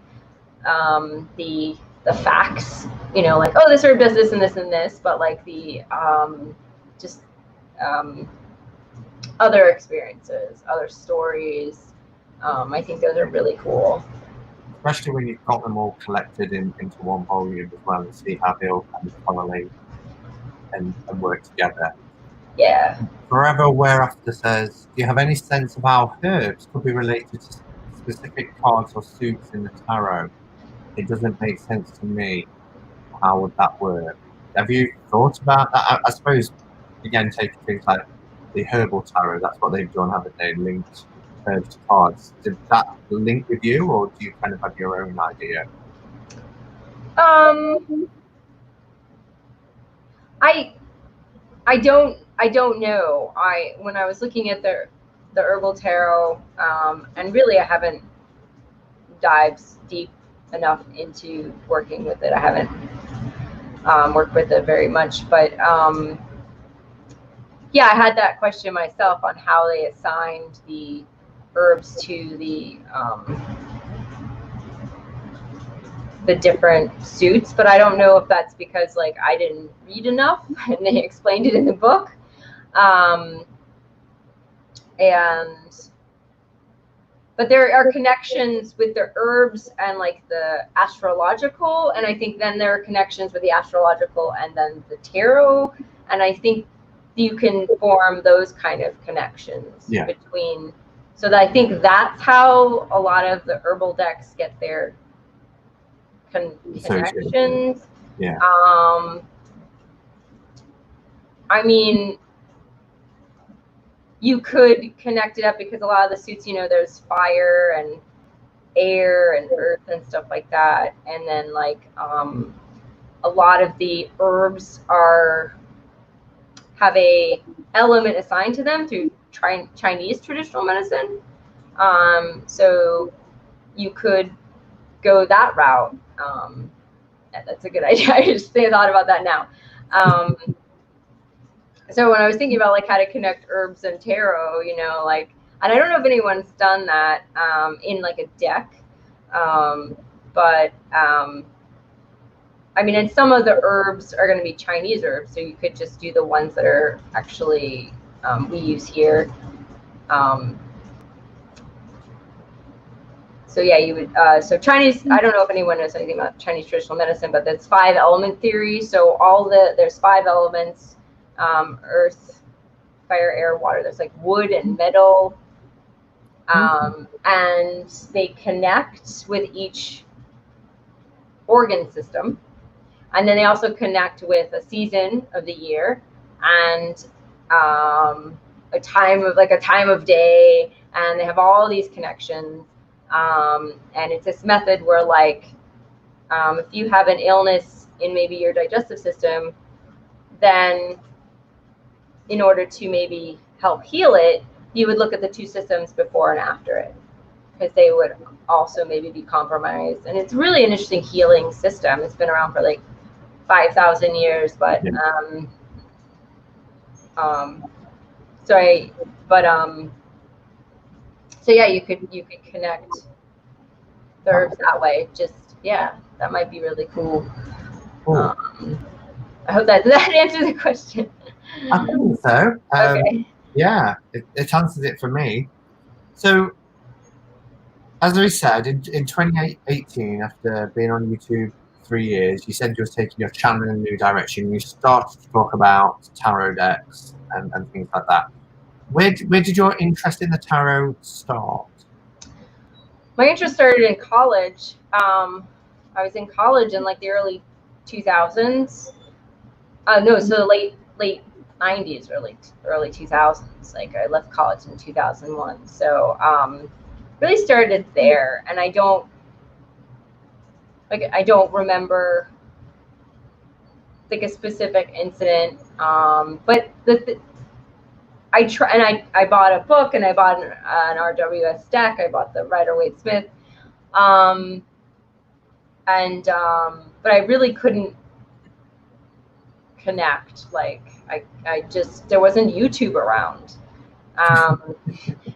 the facts, you know, like, oh, this herb does this and this and this, but like the just other experiences, other stories. I think those are really cool. Especially when you've got them all collected into one volume as well, and see how they all kind of correlate and work together. Yeah. Forever Aware After says, do you have any sense of how herbs could be related to specific cards or suits in the tarot? It doesn't make sense to me. How would that work? Have you thought about that? I suppose, again, taking things like the Herbal Tarot, that's what they've done, haven't they? Linked herbs to cards. Did that link with you, or do you kind of have your own idea? I don't know. When I was looking at the Herbal Tarot, and really I haven't dived deep enough into working with it. I haven't worked with it very much, but yeah, I had that question myself on how they assigned the herbs to the different suits, but I don't know if that's because like I didn't read enough and they explained it in the book. But there are connections with the herbs and like the astrological, and I think then there are connections with the astrological and then the tarot, and I think you can form those kind of connections between. So that I think that's how a lot of the herbal decks get their connections. Yeah. I mean, you could connect it up because a lot of the suits, you know, there's fire and air and earth and stuff like that, and then like a lot of the herbs have a element assigned to them through Chinese traditional medicine. So you could go that route. That's a good idea. I just thought about that now. So when I was thinking about like how to connect herbs and tarot, you know, like, and I don't know if anyone's done that in like a deck, but I mean, and some of the herbs are going to be Chinese herbs, so you could just do the ones that are actually we use here. So yeah, you would. So Chinese. I don't know if anyone knows anything about Chinese traditional medicine, but that's 5 element theory. So there's 5 elements: earth, fire, air, water. There's like wood and metal, and they connect with each organ system, and then they also connect with a season of the year and a time of day, and they have all these connections. And it's this method where like if you have an illness in maybe your digestive system, then in order to maybe help heal it, you would look at the two systems before and after it, because they would also maybe be compromised. And it's really an interesting healing system. It's been around for like 5,000 years, but so yeah, you could connect the herbs that way. Just, yeah, that might be really cool. I hope that answers the question. I think so. Okay. Yeah, it answers it for me. So, as I said, in 2018, after being on YouTube 3 years, you said you were taking your channel in a new direction. You started to talk about tarot decks and things like that. Where did your interest in the tarot start? My interest started in college. I was in college in like the early 2000s. No, so late 90s, early 2000s. Like I left college in 2001. So really started there, and I don't remember like a specific incident. But I bought a book, and I bought an RWS deck. I bought the Rider-Waite-Smith. But I really couldn't connect. Like I just, there wasn't YouTube around,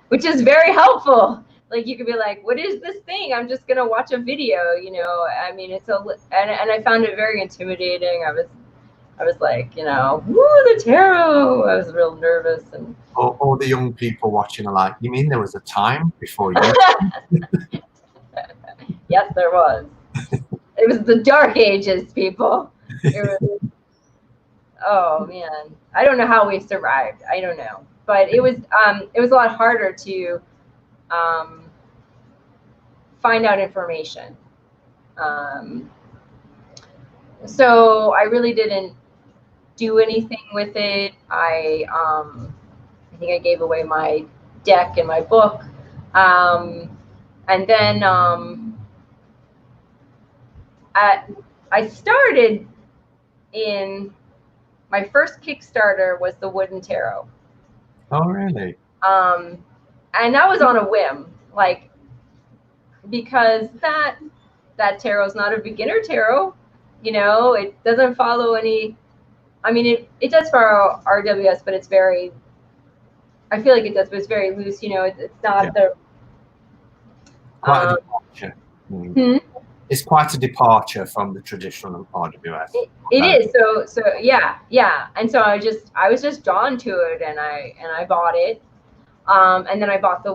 which is very helpful. Like you could be like, what is this thing? I'm just gonna watch a video, you know. I mean, and I found it very intimidating. I was like, you know, woo, the tarot. I was real nervous. And all the young people watching are like, you mean there was a time before you? Yes, there was. It was the dark ages, people. It was, oh man, I don't know how we survived. I don't know, but it was a lot harder to find out information. So I really didn't do anything with it. I think I gave away my deck and my book, and then I started in my first Kickstarter was the Wooden Tarot. Oh, really? And that was on a whim, like, because that tarot is not a beginner tarot, you know. It doesn't follow any. I mean, it does for RWS, but it's very. I feel like it does, but it's very loose. You know, it's not the. Quite a departure. It's quite a departure from the traditional RWS. It is. So yeah. And so I was just drawn to it, and I bought it. And then I bought the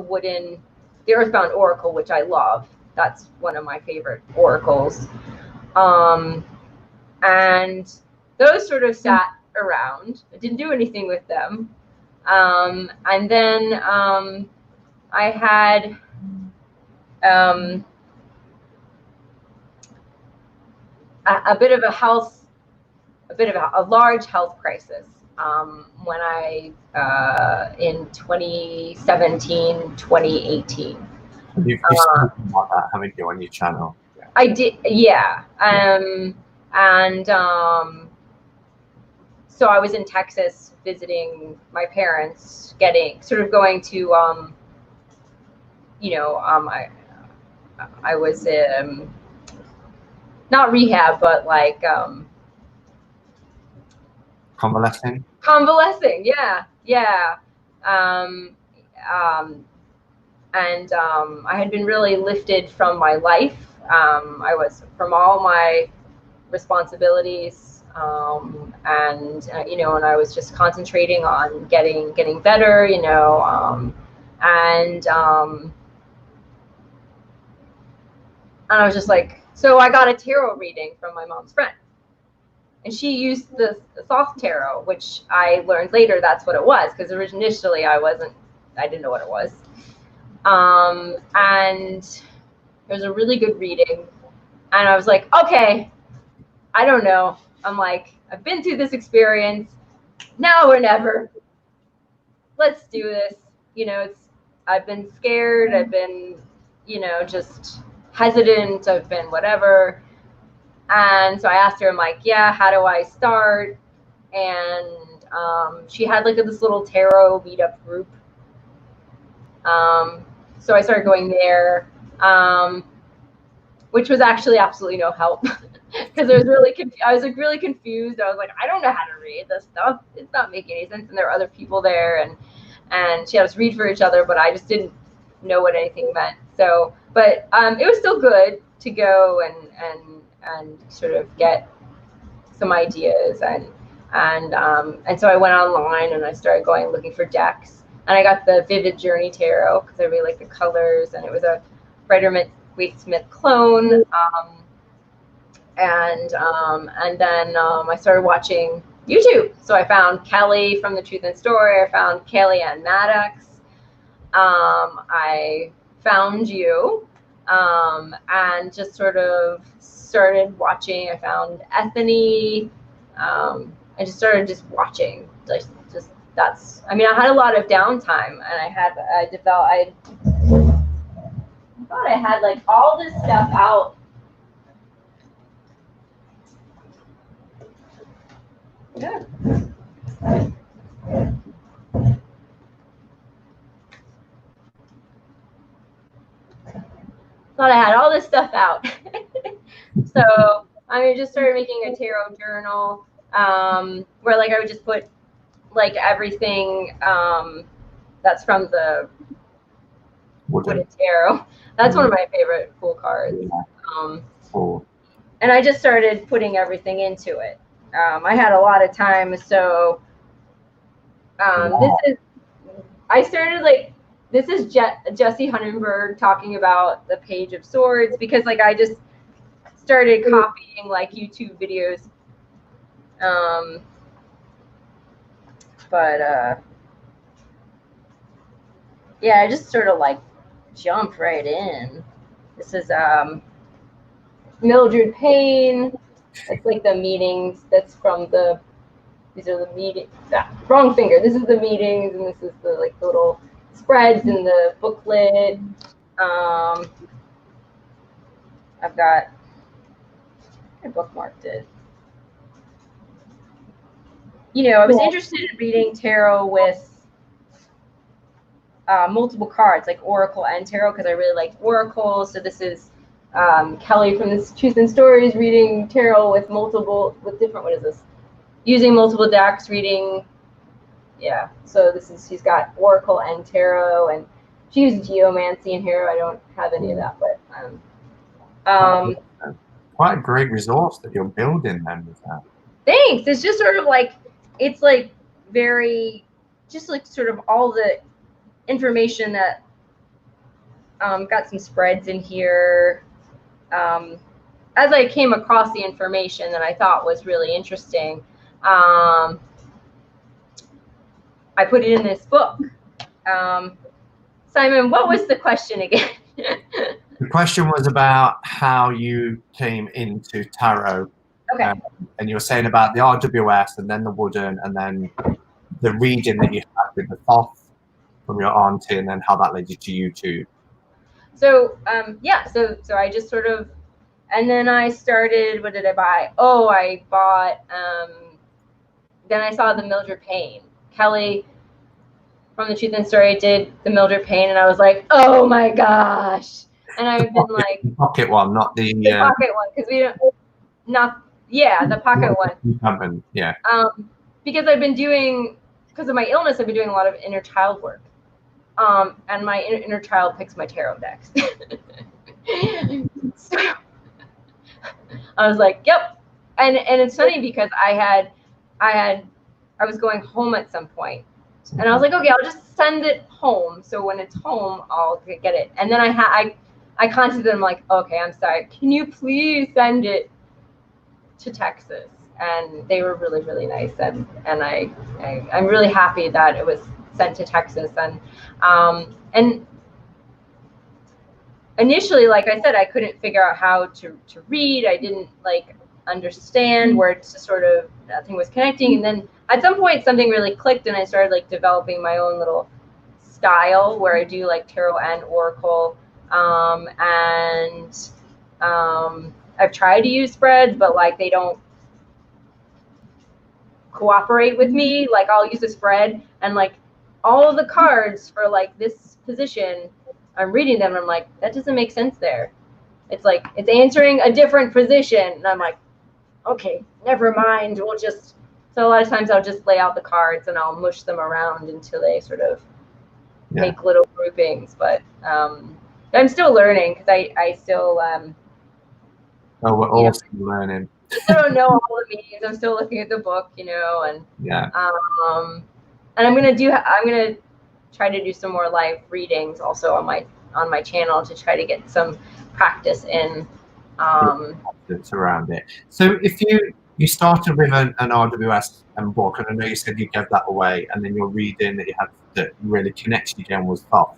Earthbound Oracle, which I love. That's one of my favorite oracles. And those sort of sat around. I didn't do anything with them. And then I had a bit of a large health crisis when I in 2017, 2018. You've spoken about that, haven't you, on your channel? Yeah. I did, yeah. So I was in Texas visiting my parents, going to I was not rehab, but like Convalescing, yeah. And I had been really lifted from my life. I was from all my responsibilities, and and I was just concentrating on getting better, and I was just like, so I got a tarot reading from my mom's friend, and she used the soft tarot, which I learned later that's what it was, because initially I didn't know what it was. And it was a really good reading, and I was like, okay, I don't know. I'm like, I've been through this experience, now or never. Let's do this. I've been scared. I've been, just hesitant. I've been whatever. And so I asked her, I'm like, yeah, how do I start? And she had like this little tarot meetup group. So I started going there, which was actually absolutely no help because I was really I was like really confused. I was like, I don't know how to read this stuff. It's not making any sense. And there were other people there, and she had us read for each other, but I just didn't know what anything meant. So, but it was still good to go and sort of get some ideas and so I went online and I started going looking for decks, and I got the Vivid Journey Tarot because I really like the colors, and it was a Waite Smith clone, and then I started watching YouTube. So I found Kelly from The Truth and Story. I found Kelly Ann Maddox. I found you, and just sort of started watching. I found Ethany. I just started just watching. Just that's. I mean, I had a lot of downtime, and I thought I had like all this stuff out. Yeah. Thought I had all this stuff out. So I just started making a tarot journal, where like I would just put like everything that's from the Wooden Tarot. That's one of my favorite cool cards. Cool. And I just started putting everything into it. I had a lot of time, so this is Jesse Hunenberg talking about the Page of Swords, because like I just started copying like YouTube videos, but yeah, I just sort of like jumped right in. This is Mildred Payne. It's like the meetings. That's from the. These are the meetings. Wrong finger. This is the meetings, and this is the like little spreads in the booklet. I've got. I bookmarked it. You know, I was interested in reading tarot with multiple cards, like Oracle and Tarot, because I really liked Oracle. So this is Kelly from this Truth and Stories reading tarot with different, what is this? Using multiple decks, reading, yeah. So she's got Oracle and Tarot, and she used Geomancy in here. I don't have any of that, but quite a great resource that you're building then with that. Thanks. It's just sort of like, it's like very, just like sort of all the information that got some spreads in here. As I came across the information that I thought was really interesting, I put it in this book. Simon, what was the question again? The question was about how you came into tarot. Okay. And you were saying about the RWS and then the wooden and then the reading that you had with the Thoth from your auntie, and then how that led you to YouTube. So yeah, so I just sort of, and then I started, what did I buy? Oh, I bought, then I saw the Mildred Payne. Kelly from The Truth and Story did the Mildred Payne, and I was like, oh my gosh. And I've been like, the pocket one, not the pocket one, because we don't, not, yeah, the pocket one. Yeah. Because I've been doing, because of my illness, I've been doing a lot of inner child work. And my inner child picks my tarot decks. So I was like, yep. And it's funny because I was going home at some point, and I was like, okay, I'll just send it home. So when it's home, I'll get it. And then I contacted them like, okay, I'm sorry, can you please send it to Texas? And they were really, really nice. And I'm really happy that it was sent to Texas. And initially, like I said, I couldn't figure out how to read. I didn't like understand where to sort of, nothing was connecting. And then at some point something really clicked, and I started like developing my own little style where I do like tarot and oracle. I've tried to use spreads, but like they don't cooperate with me. Like I'll use a spread and like all of the cards for like this position, I'm reading them and I'm like, that doesn't make sense there. It's like, it's answering a different position. And I'm like, okay, never mind. We'll just, so a lot of times I'll just lay out the cards and I'll mush them around until they sort of make little groupings. But I'm still learning because I still, oh, we're all still learning. I still don't know all the meanings. I'm still looking at the book, you know, and and I'm gonna try to do some more live readings also on my channel to try to get some practice in. That's around it. So if you started with an RWS book, and I know you said you gave that away, and then your reading that you had that really connected you again was Thoth.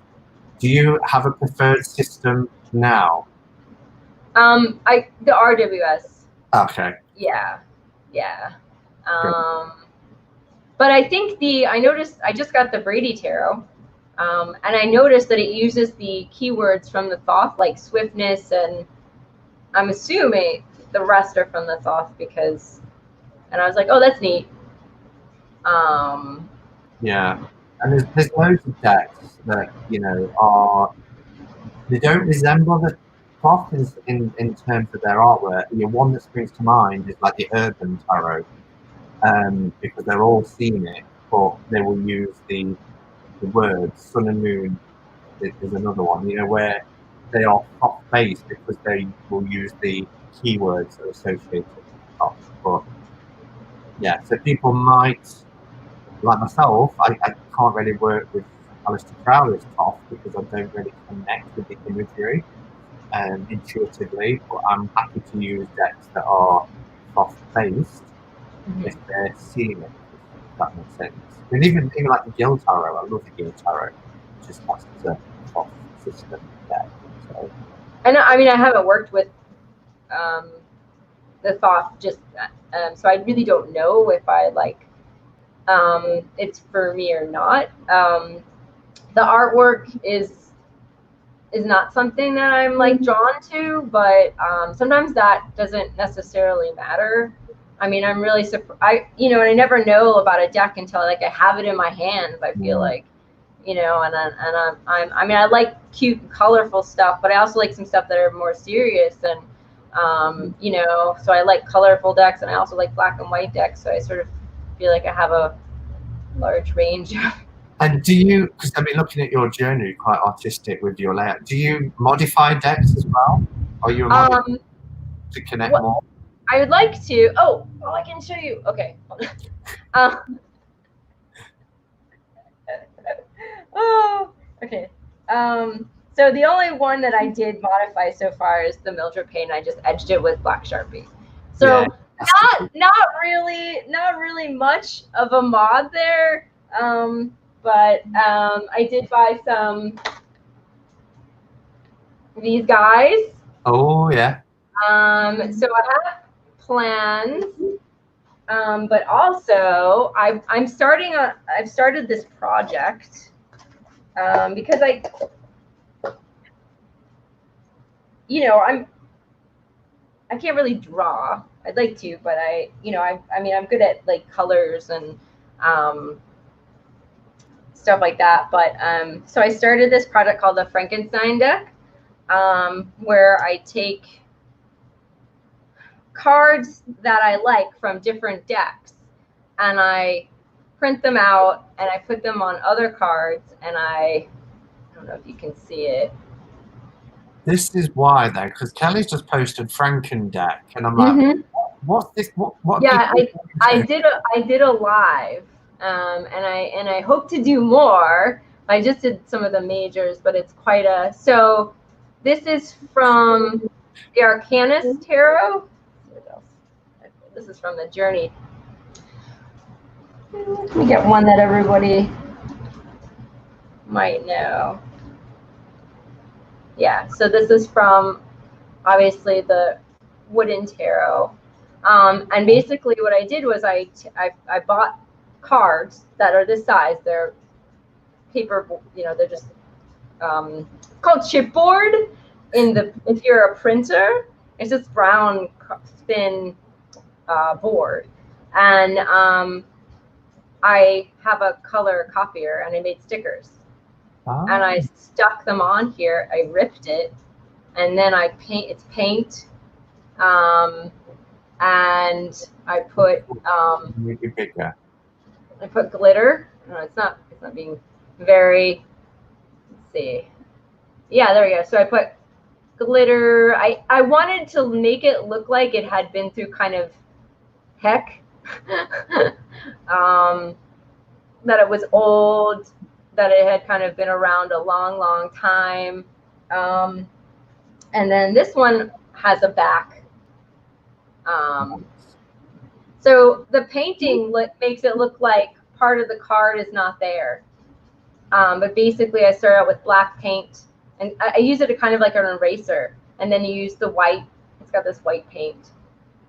Do you have a preferred system now? The RWS. Okay. Yeah. But I think I noticed I just got the Brady Tarot, and I noticed that it uses the keywords from the Thoth, like swiftness, and I'm assuming the rest are from the Thoth because, and I was like, oh, that's neat. Yeah, and there's loads of decks that they don't resemble the Thoth in terms of their artwork. One that springs to mind is like the Herbal Tarot, because they're all scenic, but they will use the words sun and moon. There's another one, where they are Thoth based because they will use the keywords that are associated with Thoth. But yeah, so people might, like myself, I can't really work with Aleister Crowley's Thoth because I don't really connect with the imagery intuitively, but I'm happy to use decks that are Thoth based if they're scenic, if that makes sense. And even like the Gil Tarot, I love the Gil Tarot, which is classed as a Thoth system deck. So. And I mean, I haven't worked with the Thoth, just so I really don't know if I like it's for me or not. The artwork is not something that I'm like drawn to, but sometimes that doesn't necessarily matter. I mean, I'm really surprised, and I never know about a deck until like I have it in my hands. I feel like, and I mean, I like cute and colorful stuff, but I also like some stuff that are more serious, and so I like colorful decks, and I also like black and white decks. So I sort of feel like I have a large range. And do you, because I've been looking at your journey, you're quite artistic with your layout, do you modify decks as well? Are you to connect more? I would like to. Oh, I can show you. Okay. Okay. So the only one that I did modify so far is the Mildred Payne. I just edged it with black Sharpie. So not really much of a mod there. But I did buy some these guys. Oh yeah. So I have plans, but also I've started this project because I can't really draw. I'd like to, but I mean I'm good at like colors and stuff like that. But so I started this project called the Frankenstein deck, where I take cards that I like from different decks and I print them out and I put them on other cards, and I don't know if you can see it. This is why though, because Kelly's just posted Franken deck, and I'm like, what's this? What? Yeah, I did a live. And I hope to do more. I just did some of the majors, but it's quite a. So this is from the Arcanist Tarot. This is from the Journey. Let me get one that everybody might know. Yeah, so this is from obviously the Wooden Tarot. And basically what I did was I bought cards that are this size. They're paper, they're just called chipboard. If you're a printer, it's this brown thin board, and I have a color copier and I made stickers. And I stuck them on here. I ripped it, and then I it's paint, and I put glitter. No, it's not being very, let's see. Yeah, there we go. So I put glitter. I wanted to make it look like it had been through kind of heck. That it was old, that it had kind of been around a long time. And then this one has a back. So the painting makes it look like part of the card is not there. But basically I start out with black paint, and I use it kind of like an eraser, and then you use the white. It's got this white paint.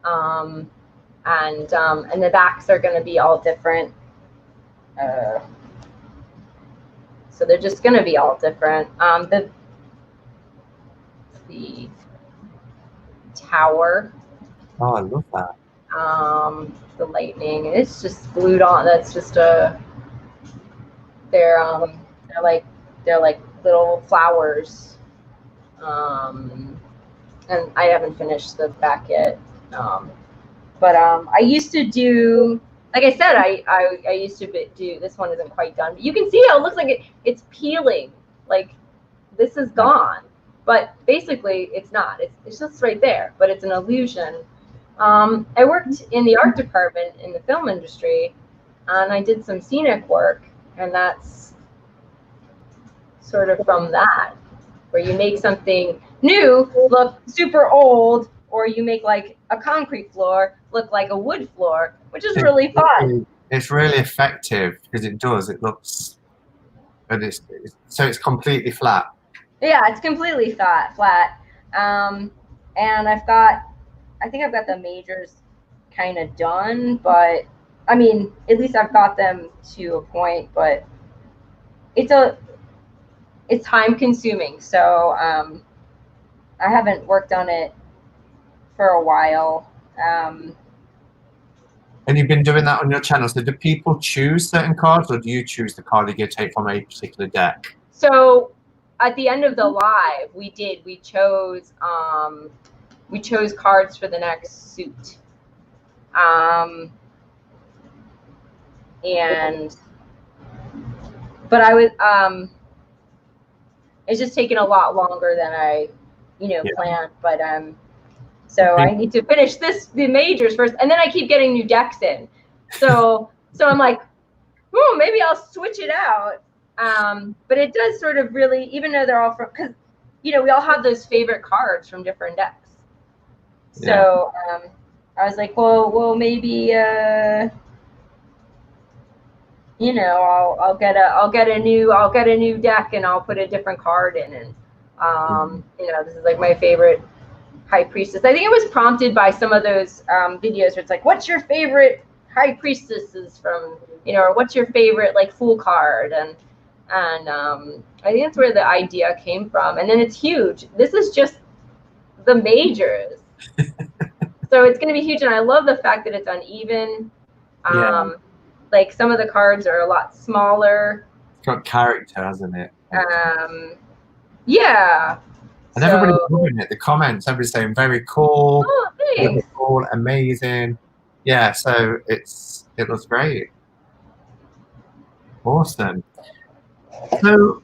And the backs are going to be all different. So they're just going to be all different. The tower. Oh, I love that. The lightning. It's just glued on. That's just a. They're like little flowers. And I haven't finished the back yet. But I used to do. Like I said, I used to do, this one isn't quite done, but you can see how it looks like it's peeling. Like this is gone, but basically it's not. It's just right there, but it's an illusion. I worked in the art department in the film industry, and I did some scenic work, and that's sort of from that, where you make something new look super old, or you make like a concrete floor look like a wood floor, which is really fun. It's really effective because it does. It looks, but it's completely flat. Yeah, it's completely flat. And I think I've got the majors kind of done, but I mean, at least I've got them to a point. But it's time consuming, so I haven't worked on it for a while. And you've been doing that on your channel. So do people choose certain cards, or do you choose the card that you take from a particular deck? So at the end of the live, we chose cards for the next suit. But I was it's just taken a lot longer than I planned, but so I need to finish the majors first, and then I keep getting new decks in. So I'm like, oh, maybe I'll switch it out. But it does sort of really, even though they're all from, because we all have those favorite cards from different decks. So I was like, well, maybe I'll get a new deck, and I'll put a different card in, and this is like my favorite High Priestess. I think it was prompted by some of those videos where it's like, what's your favorite High Priestesses from, or what's your favorite like Fool card, and I think that's where the idea came from. And then it's huge. This is just the majors. So it's going to be huge, and I love the fact that it's uneven. Like some of the cards are a lot smaller. It's got character, hasn't it? Yeah. And everybody's loving it. The comments, everybody's saying very cool. Oh, thanks. Really cool, amazing. Yeah, so it looks great. Awesome. So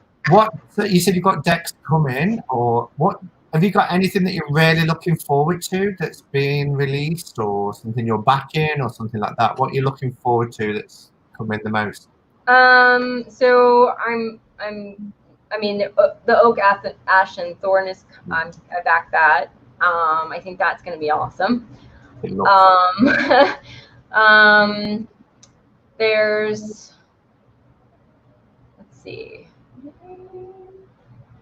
you said you've got decks coming, or what? Have you got anything that you're really looking forward to that's being released, or something you're backing, or something like that? What are you looking forward to that's coming the most? So the Oak, Ash, and Thorn is. I back that. I think that's going to be awesome. There's. Let's see.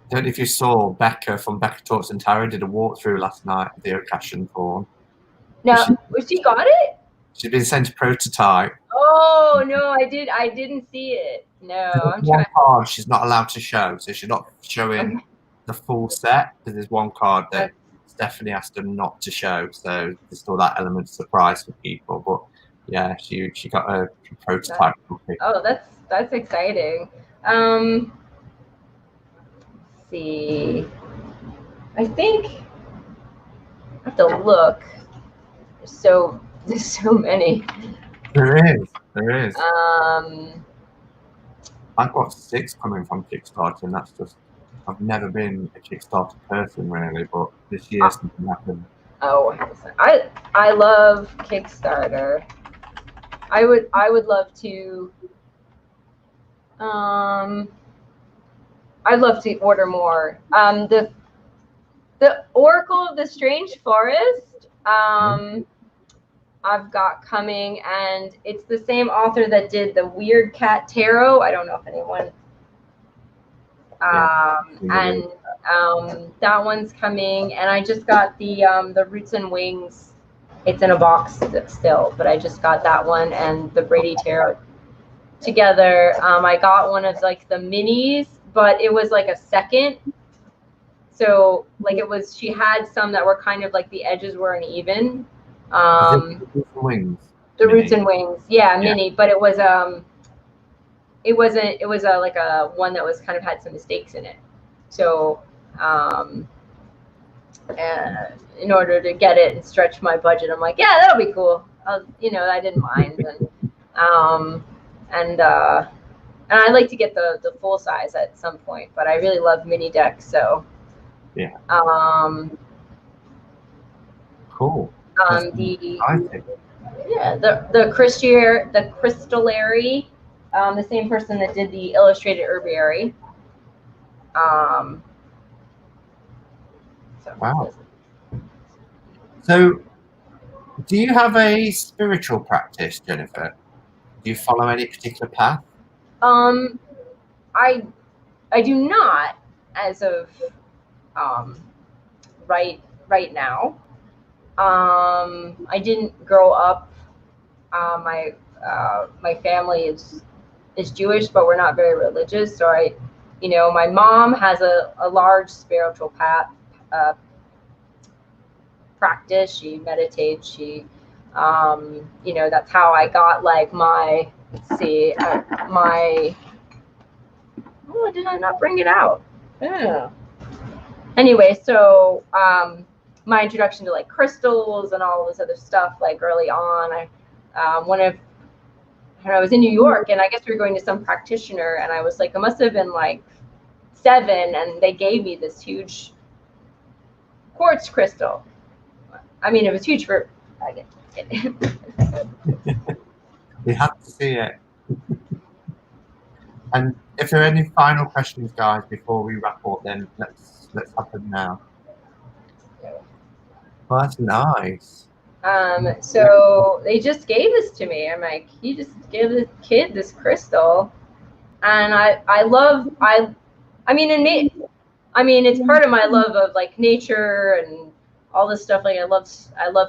I don't know if you saw Becca from Becca Talks and Tarot did a walkthrough last night of the Oak, Ash, and Thorn. No, she got it? She's been sent a prototype. Oh no, I didn't see it. No, I'm one card she's not allowed to show, so she's not showing the full set, because there's one card that Stephanie asked her not to show, so there's still that element of surprise for people. But Yeah, she got a prototype copy. Oh, that's exciting. Let's see. I think I have to look. There's so many. There is. Um, I've got 6 coming from Kickstarter, and that's just, I've never been a Kickstarter person really, but this year something happened. oh, I love Kickstarter. I would love to. I'd love to order more. The Oracle of the Strange Forest. I've got coming, and it's the same author that did the Weird Cat Tarot. I don't know if anyone. That one's coming, and I just got the Roots and Wings. It's in a box still, but I just got that one and the Brady Tarot together. I got one of like the minis, but it was like a second. So like it was, she had some that were kind of like the edges weren't even. Roots and Wings. The Roots and Wings, yeah, mini, but it was it wasn't. It was like a one that was kind of had some mistakes in it. So in order to get it and stretch my budget, I'm like, yeah, that'll be cool. I didn't mind, and I like to get the full size at some point, but I really love mini decks, so yeah. Cool. The Crystallary, the same person that did the illustrated herbiary. Wow. So, do you have a spiritual practice, Jennifer? Do you follow any particular path? I do not, as of right now. I didn't grow up. My family is Jewish, but we're not very religious. So my mom has a large spiritual practice. She meditates. She, that's how I got like my. Let's see, Oh, did I not bring it out? Yeah. Anyway, so my introduction to like crystals and all this other stuff, like early on, when I was in New York, and I guess we were going to some practitioner, and I was like, it must have been like 7, and they gave me this huge quartz crystal. I mean, it was huge for. I get it. We have to see it. And if there are any final questions, guys, before we wrap up, then let's have them now. Well, that's nice. So they just gave this to me. I'm like, you just give the kid this crystal, and I mean, it's part of my love of like nature and all this stuff. Like I love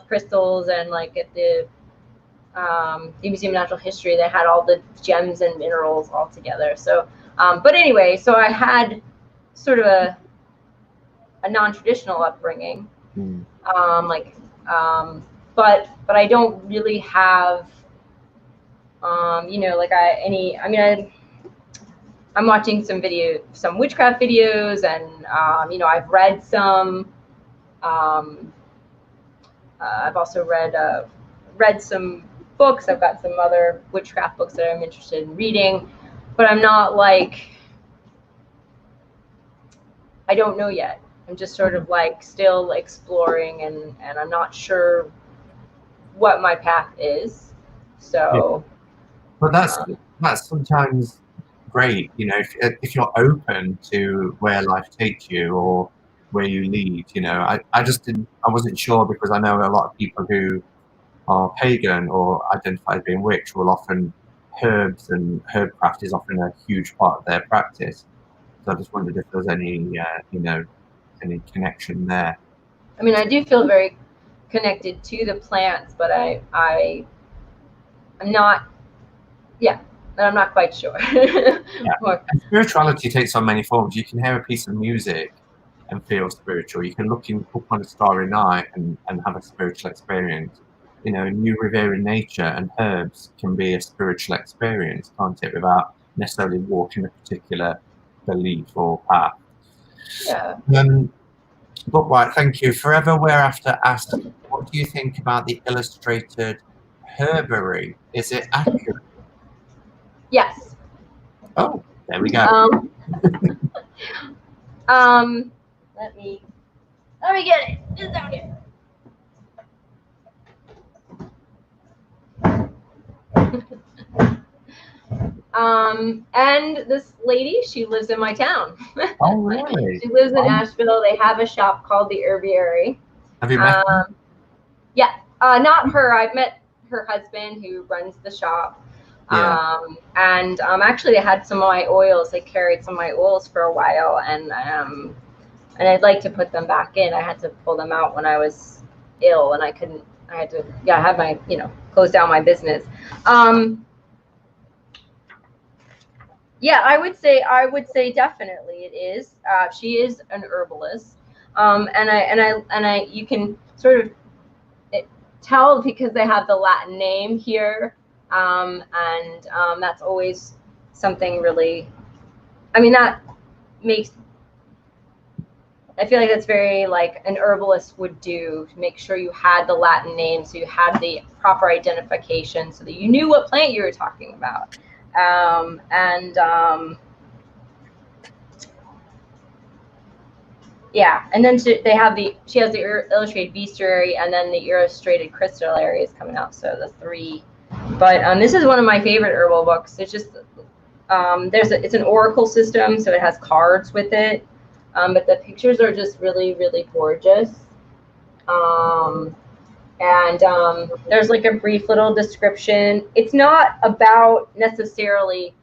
crystals, and like at the Museum of Natural History, they had all the gems and minerals all together. So, but anyway, so I had sort of a non-traditional upbringing, but I don't really have, I'm watching some witchcraft videos, and I've read some. I've also read some books. I've got some other witchcraft books that I'm interested in reading, but I'm not like, I don't know yet. I'm just sort of like still exploring, and I'm not sure what my path is. So, but that's sometimes great, if you're open to where life takes you or where you lead. I wasn't sure, because I know a lot of people who are pagan or identify as being witch will often herbs and herbcraft is often a huge part of their practice. So I just wondered if there's any any connection there. I mean, I do feel very connected to the plants, but I'm not. Yeah, I'm not quite sure. And spirituality takes on many forms. You can hear a piece of music and feel spiritual. You can look up on a starry night and have a spiritual experience. you know, and you revering nature and herbs can be a spiritual experience, can't it, without necessarily walking a particular belief or path. Yeah. But right, thank you. Forever We're After asked, what do you think about the illustrated herbary? Is it accurate? Yes. Oh, there we go. Let me get it. It's down here. And this lady, she lives in my town. Oh, really? She lives in Asheville. They have a shop called the Herbiary. Have you met her? Yeah, not her. I've met her husband who runs the shop. Yeah. And actually, they had some of my oils. They carried some of my oils for a while, and I'd like to put them back in. I had to pull them out when I was ill, and I couldn't. I had to, have my, close down my business. Yeah, I would say definitely it is. She is an herbalist, and you can sort of tell because they have the Latin name here, and that's always something really. I mean, that makes. I feel like that's very like an herbalist would do, to make sure you had the Latin name, so you had the proper identification, so that you knew what plant you were talking about. Yeah, and then she has the illustrated bestiary, and then the illustrated crystallary is coming out, so the 3. But this is one of my favorite herbal books. It's just it's an oracle system, so it has cards with it, but the pictures are just really, really gorgeous. And there's like a brief little description. It's not about necessarily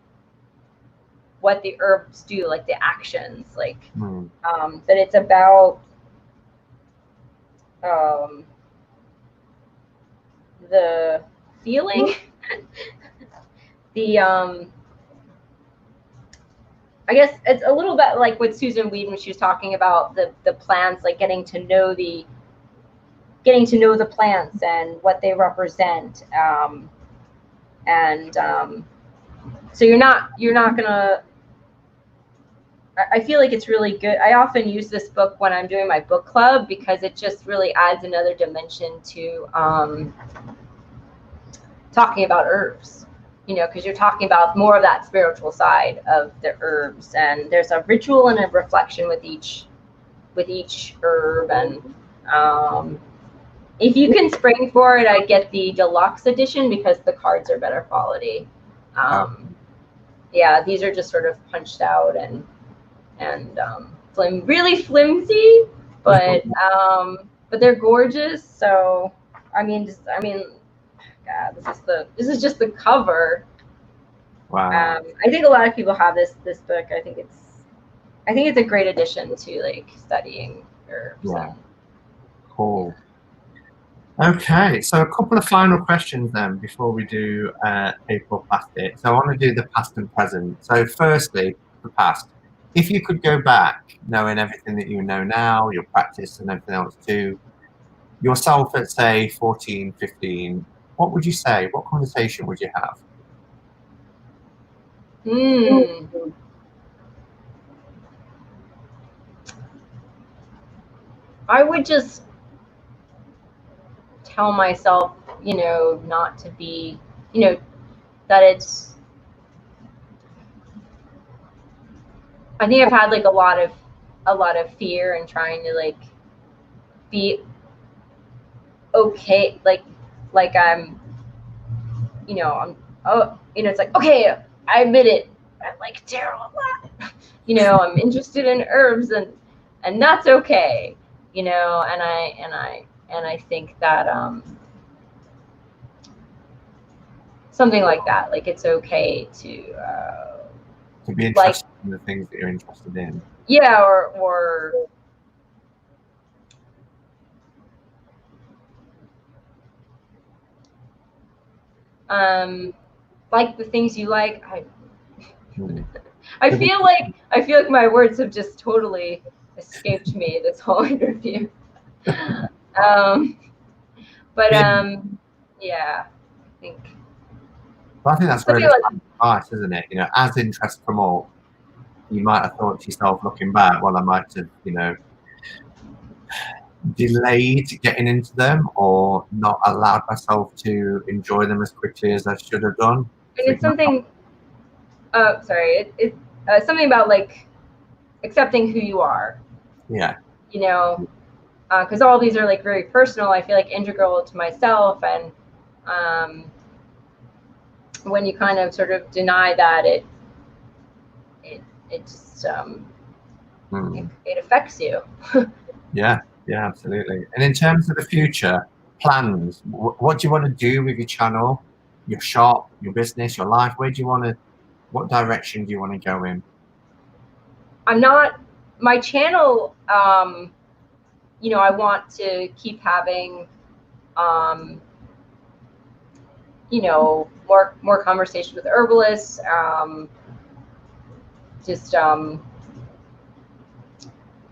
what the herbs do, like the actions, like, but it's about the feeling, I guess it's a little bit like what Susan Weed, when she was talking about the plants, like getting to know the plants and what they represent, so you're not gonna. I feel like it's really good. I often use this book when I'm doing my book club, because it just really adds another dimension to talking about herbs, because you're talking about more of that spiritual side of the herbs, and there's a ritual and a reflection with each herb. And if you can spring for it, I'd get the deluxe edition, because the cards are better quality. Yeah, these are just sort of punched out and really flimsy, but they're gorgeous. So I mean, God, this is just the cover. Wow. I think a lot of people have this book. I think it's a great addition to like studying herbs. Yeah. Cool. Okay, so a couple of final questions then before we do April Plastic. So I want to do the past and present. So firstly, the past. If you could go back, knowing everything that you know now, your practice and everything else, to yourself at, say, 14, 15, what would you say? What conversation would you have? I would just tell myself, not to be, that it's. I think I've had like a lot of fear and trying to like be okay, like I'm, it's like, okay, I admit it, I'm like tarot a lot, I'm interested in herbs, and that's okay, and I think that something like that, like it's okay To be interested in the things that you're interested in. Yeah, or like the things you like. I feel like my words have just totally escaped me this whole interview. But Yeah, I think. But I think that's Something really like, advice, isn't it? You know, as interest come up, you might have thought to yourself, looking back, well, I might have, you know, delayed getting into them or not allowed myself to enjoy them as quickly as I should have done. and For it's example. something. Sorry, something about like accepting who you are. Yeah. You know, because all these are like very personal. I feel like integral to myself, and when you kind of sort of deny that, it just it affects you. Yeah, yeah, absolutely. And in terms of the future plans, what do you want to do with your channel, your shop, your business, your life? Where do you want to? What direction do you want to go in? I'm not my channel. You know, I want to keep having, you know, more conversations with herbalists. Just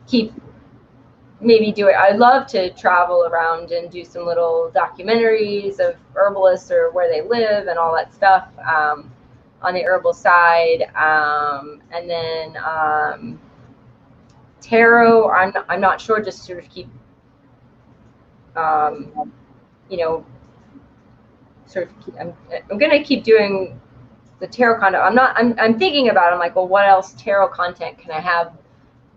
keep maybe do it. I love to travel around and do some little documentaries of herbalists or where they live and all that stuff on the herbal side. And then tarot, I'm not sure, just sort of keep, you know, sort of, I'm going to keep doing the tarot content. I'm thinking about it. I'm like, well, what else tarot content can I have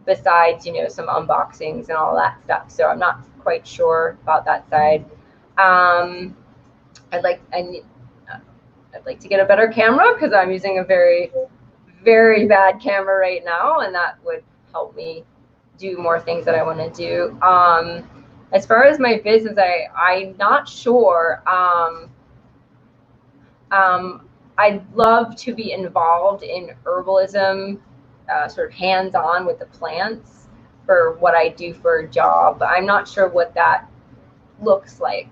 besides, you know, some unboxings and all that stuff. So I'm not quite sure about that side. I'd like to get a better camera because I'm using a very, very bad camera right now, and that would help me do more things that I want to do. As far as my business, I'm not sure. I'd love to be involved in herbalism, sort of hands-on with the plants for what I do for a job. But I'm not sure what that looks like.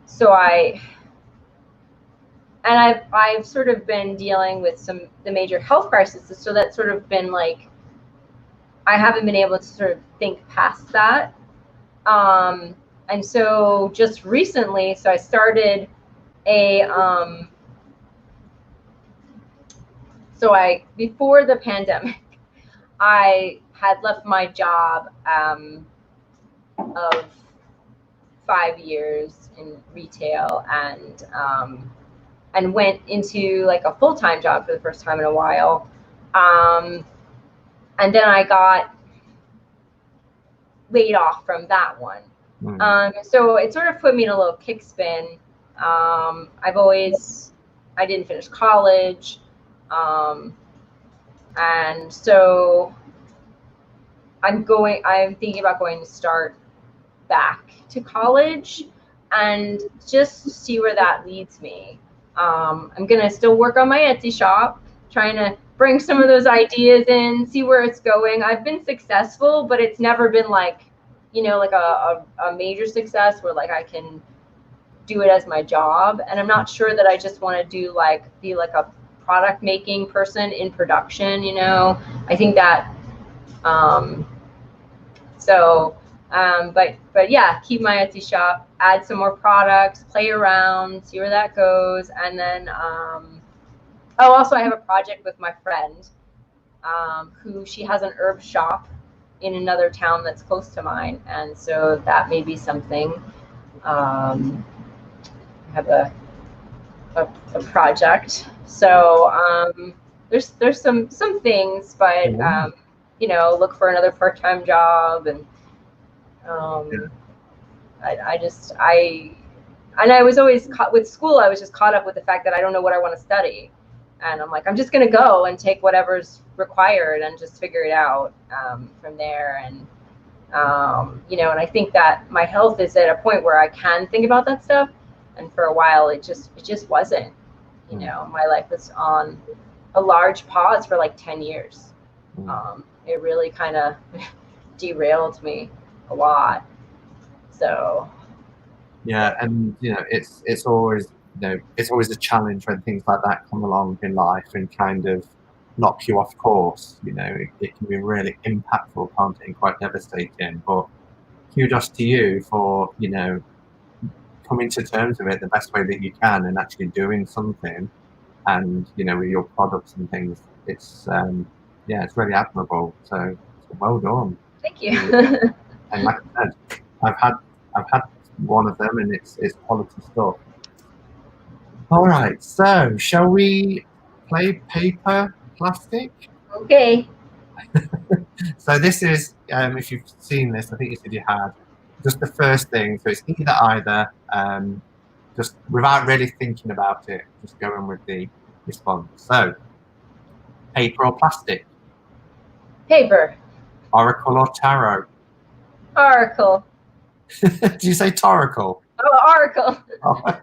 So I've sort of been dealing with the major health crises. So that's sort of been like, I haven't been able to sort of think past that. And so just recently, so I started before the pandemic, I had left my job of 5 years in retail and went into like a full-time job for the first time in a while. And then I got laid off from that one. So it sort of put me in a little kick spin. I didn't finish college. And so I'm thinking about going to start back to college and just see where that leads me. I'm going to still work on my Etsy shop, trying to bring some of those ideas in, see where it's going. I've been successful, but it's never been like, you know, like a major success where like I can do it as my job. And I'm not sure that I just want to be like a product making person in production, you know. I think that but yeah, keep my Etsy shop, add some more products, play around, see where that goes. And then also I have a project with my friend who she has an herb shop in another town that's close to mine, and so that may be something. I have a project. So there's some things, but you know, look for another part-time job, and I was always caught with school. I was just caught up with the fact that I don't know what I want to study, and I'm like, I'm just gonna go and take whatever's required and just figure it out from there. And you know, and I think that my health is at a point where I can think about that stuff. And for a while, it just wasn't. You know, my life was on a large pause for like 10 years. It really kind of derailed me a lot. So yeah, and you know, it's always, you know, it's always a challenge when things like that come along in life and kind of knock you off course. You know, it can be really impactful, can't it, and quite devastating. But kudos to you for, you know, coming to terms with it the best way that you can and actually doing something, and, you know, with your products and things. It's yeah, it's really admirable. So well done. Thank you. And like I said, I've had one of them, and it's quality stuff. All right, so shall we play paper plastic? Okay. So this is, if you've seen this, I think you said you had, just the first thing. So it's either, just without really thinking about it, just going with the response. So, paper or plastic? Paper. Oracle or tarot? Oracle. Did you say toracle? Oh, oracle. Oh, I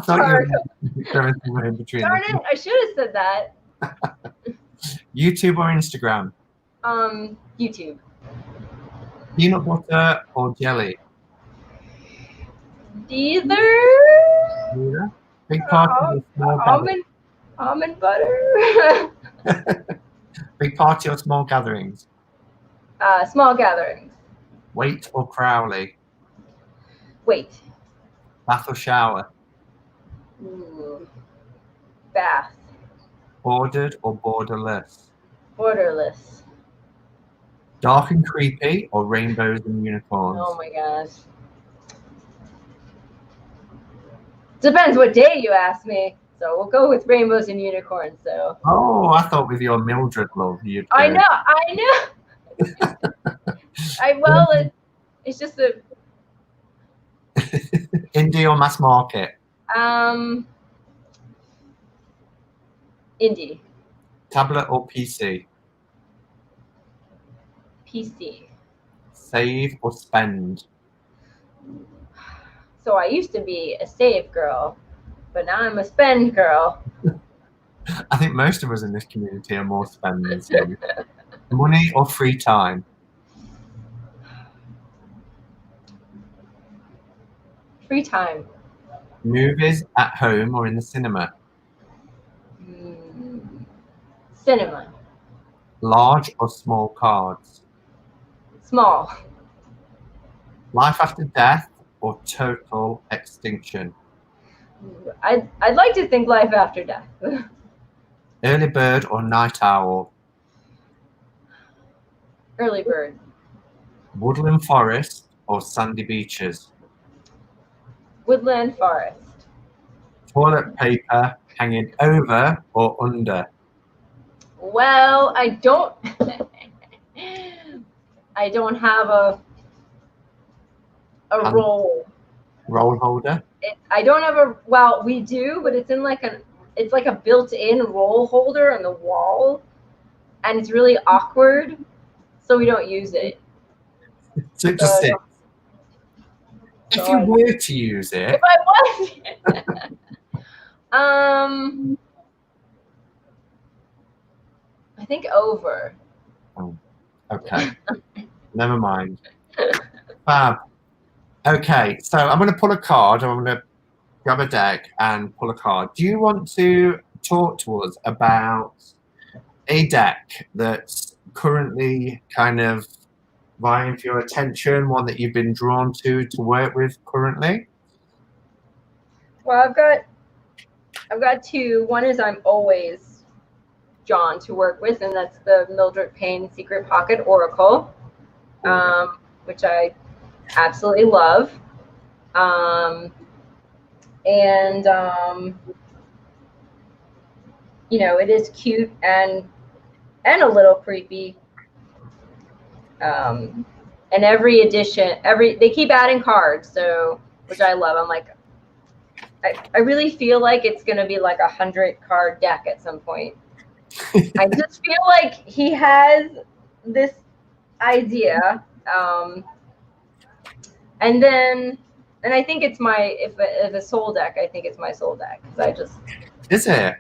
thought Oracle. you were somewhere in between. Darn it! I should have said that. YouTube or Instagram? YouTube. Peanut butter or jelly? Neither. Neither. Big party or small gatherings? Almond butter. Big party or small gatherings? Small gatherings. Wait or Crowley? Wait. Bath or shower? Bath. Bordered or borderless? Borderless. Dark and creepy or rainbows and unicorns? Oh my gosh. Depends what day you ask me. So we'll go with rainbows and unicorns. So. Oh, I thought with your Mildred love you'd. I know. It's just a. Indie or mass market? Indie. Tablet or PC? PC. Save or spend? So I used to be a save girl, but now I'm a spend girl. I think most of us in this community are more spend than save. Money or free time? Free time. Movies at home or in the cinema? Cinema. Large or small cards? Small. Life after death or total extinction? I'd like to think life after death. Early bird or night owl? Early bird. Woodland forest or sandy beaches? Woodland forest. Toilet paper hanging over or under? Well, I don't have a roll. Roll holder? I don't have a, well, we do, but it's in like it's like a built-in roll holder on the wall, and it's really awkward, so we don't use it. So it just sits. If you were to use it. If I was. I think over. Oh, okay. Never mind. Fab. Okay, so I'm going to pull a card. I'm going to grab a deck and pull a card. Do you want to talk to us about a deck that's currently kind of vying for your attention, one that you've been drawn to work with currently? Well, I've got two. One is I'm always drawn to work with, and that's the Mildred Payne Secret Pocket Oracle, which I absolutely love. You know, it is cute and a little creepy. And every edition, they keep adding cards, so, which I love. I'm like, I really feel like it's going to be like 100 card deck at some point. I just feel like he has this idea. And I think it's my, if a soul deck, I think it's my soul deck. Is it?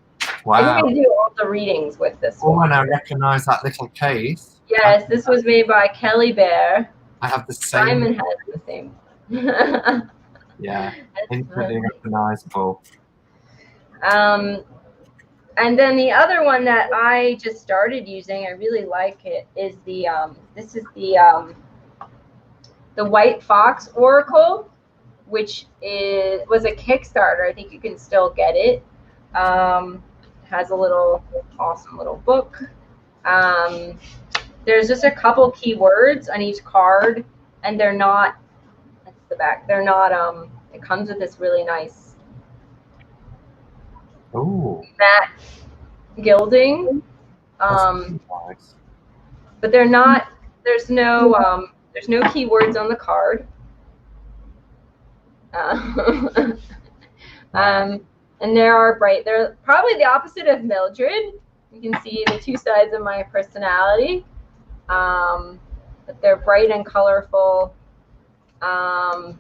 Wow. I think I do all the readings with this one. Oh, and I recognize that little case. Yes, this was made by Kelly Bear. I have the same. Simon has the same. Yeah, instantly recognizable. And then the other one that I just started using, I really like it, is the this is the the White Fox Oracle, which was a Kickstarter. I think you can still get it. Has a little awesome little book. There's just a couple keywords on each card, and they're not. That's the back. They're not. It comes with this really nice matte gilding. Nice. But they're not. There's no keywords on the card. And they're probably the opposite of Mildred. You can see the two sides of my personality. But they're bright and colorful. And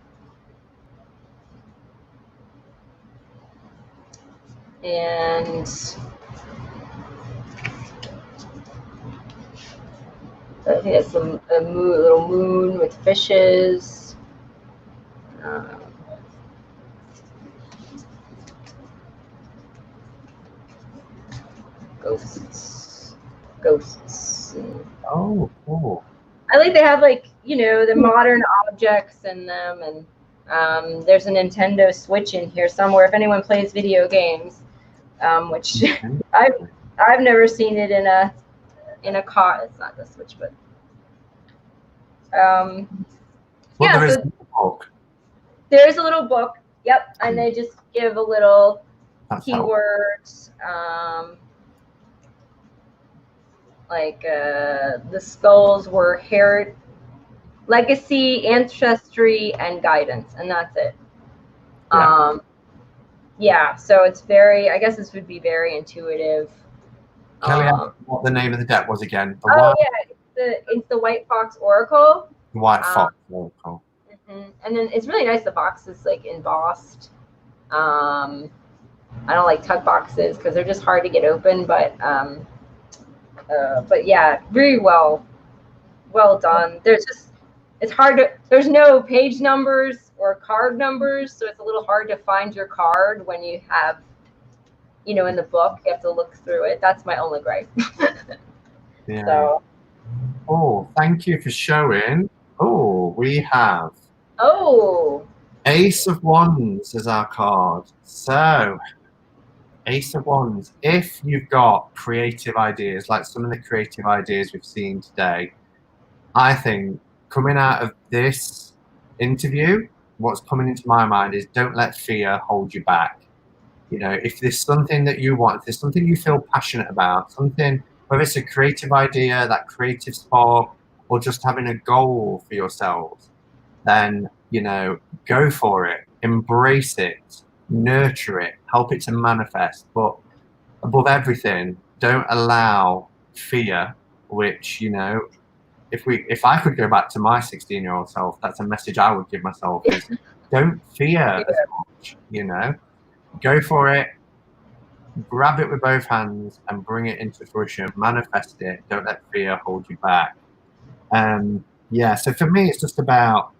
I think it's a little moon with fishes. Ghosts. Oh, cool. I like they have like, the modern objects in them, and there's a Nintendo Switch in here somewhere if anyone plays video games, which I've never seen it in a car. It's not the Switch, but there's a little book. Yep, and they just give a little keywords. Like the skulls were legacy, ancestry, and guidance, and that's it. So it's very, I guess this would be very intuitive. Kelly, what the name of the deck was again? It's the White Fox Oracle. White Fox Oracle. And then it's really nice. The box is like embossed. I don't like tug boxes because they're just hard to get open, but yeah, very well done. It's hard to, there's no page numbers or card numbers, so it's a little hard to find your card when you have, in the book, you have to look through it. That's my only gripe. Yeah. So. Oh, thank you for showing. Oh, we have. Ace of Wands as our card. So, Ace of Wands. If you've got creative ideas, like some of the creative ideas we've seen today, I think coming out of this interview, what's coming into my mind is don't let fear hold you back. If there's something that you want, if there's something you feel passionate about, something, whether it's a creative idea, that creative spark, or just having a goal for yourselves, then, go for it, embrace it, nurture it, help it to manifest. But above everything, don't allow fear, which, if I could go back to my 16-year-old self, that's a message I would give myself, is don't fear as much, go for it, grab it with both hands and bring it into fruition, manifest it, don't let fear hold you back. So for me, it's just about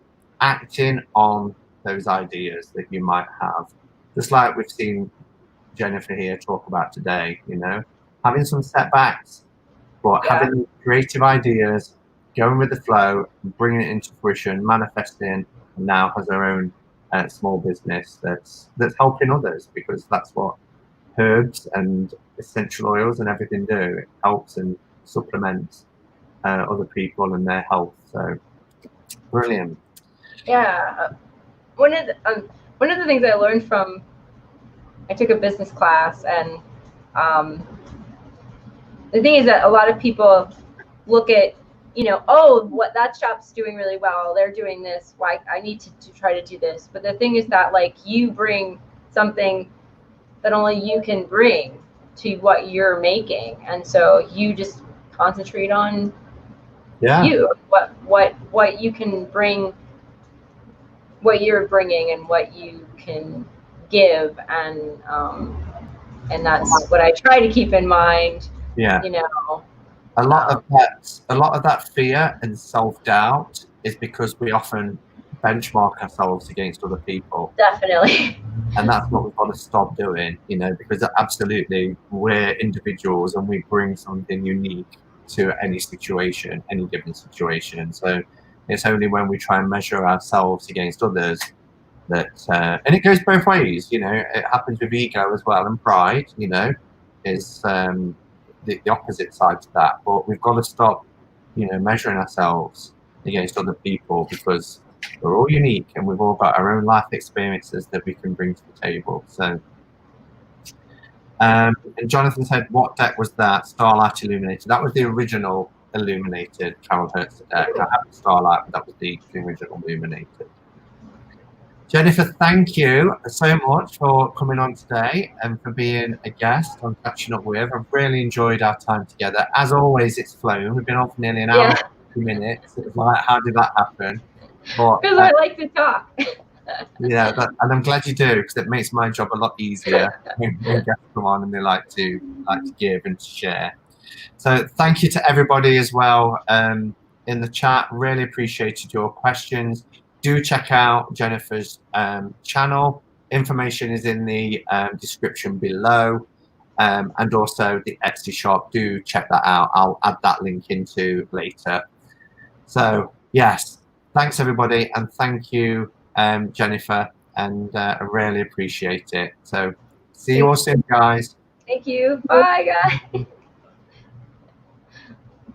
acting on those ideas that you might have, just like we've seen Jennifer here talk about today, having some setbacks, but having creative ideas, going with the flow, bringing it into fruition, manifesting, and now has her own small business that's helping others, because that's what herbs and essential oils and everything do. It helps and supplements other people and their health. So brilliant. Yeah, one of the things I learned from, I took a business class, and the thing is that a lot of people look at, what that shop's doing really well, they're doing this, why I need to try to do this. But the thing is that, like, you bring something that only you can bring to what you're making, and so you just concentrate on you, what you can bring, what you're bringing, and what you can give, and that's what I try to keep in mind. A lot of that fear and self-doubt is because we often benchmark ourselves against other people. Definitely. And that's what we've got to stop doing, because absolutely we're individuals and we bring something unique to any situation, any given situation. So It's only when we try and measure ourselves against others that, and it goes both ways, you know, it happens with ego as well, and pride, you know, is the opposite side to that. But we've got to stop, you know, measuring ourselves against other people, because we're all unique and we've all got our own life experiences that we can bring to the table. So, and Jonathan said, what deck was that? Starlight Illuminated. That was the original Illuminated Carol Hertz deck. I have Starlight, but that was the original Illuminated. Jennifer, thank you so much for coming on today and for being a guest on Catching Up With. I've really enjoyed our time together. As always, it's flown. We've been on for nearly an hour and 50 minutes. It was like, how did that happen? Because I like to talk. Yeah, and I'm glad you do, because it makes my job a lot easier when guests come on and they like to give and to share. So thank you to everybody as well in the chat. Really appreciated your questions. Do check out Jennifer's channel. Information is in the description below, and also the Etsy shop. Do check that out. I'll add that link into later. So yes, thanks everybody, and thank you, Jennifer, and I really appreciate it. So see you all soon, guys. Thank you. Bye, guys.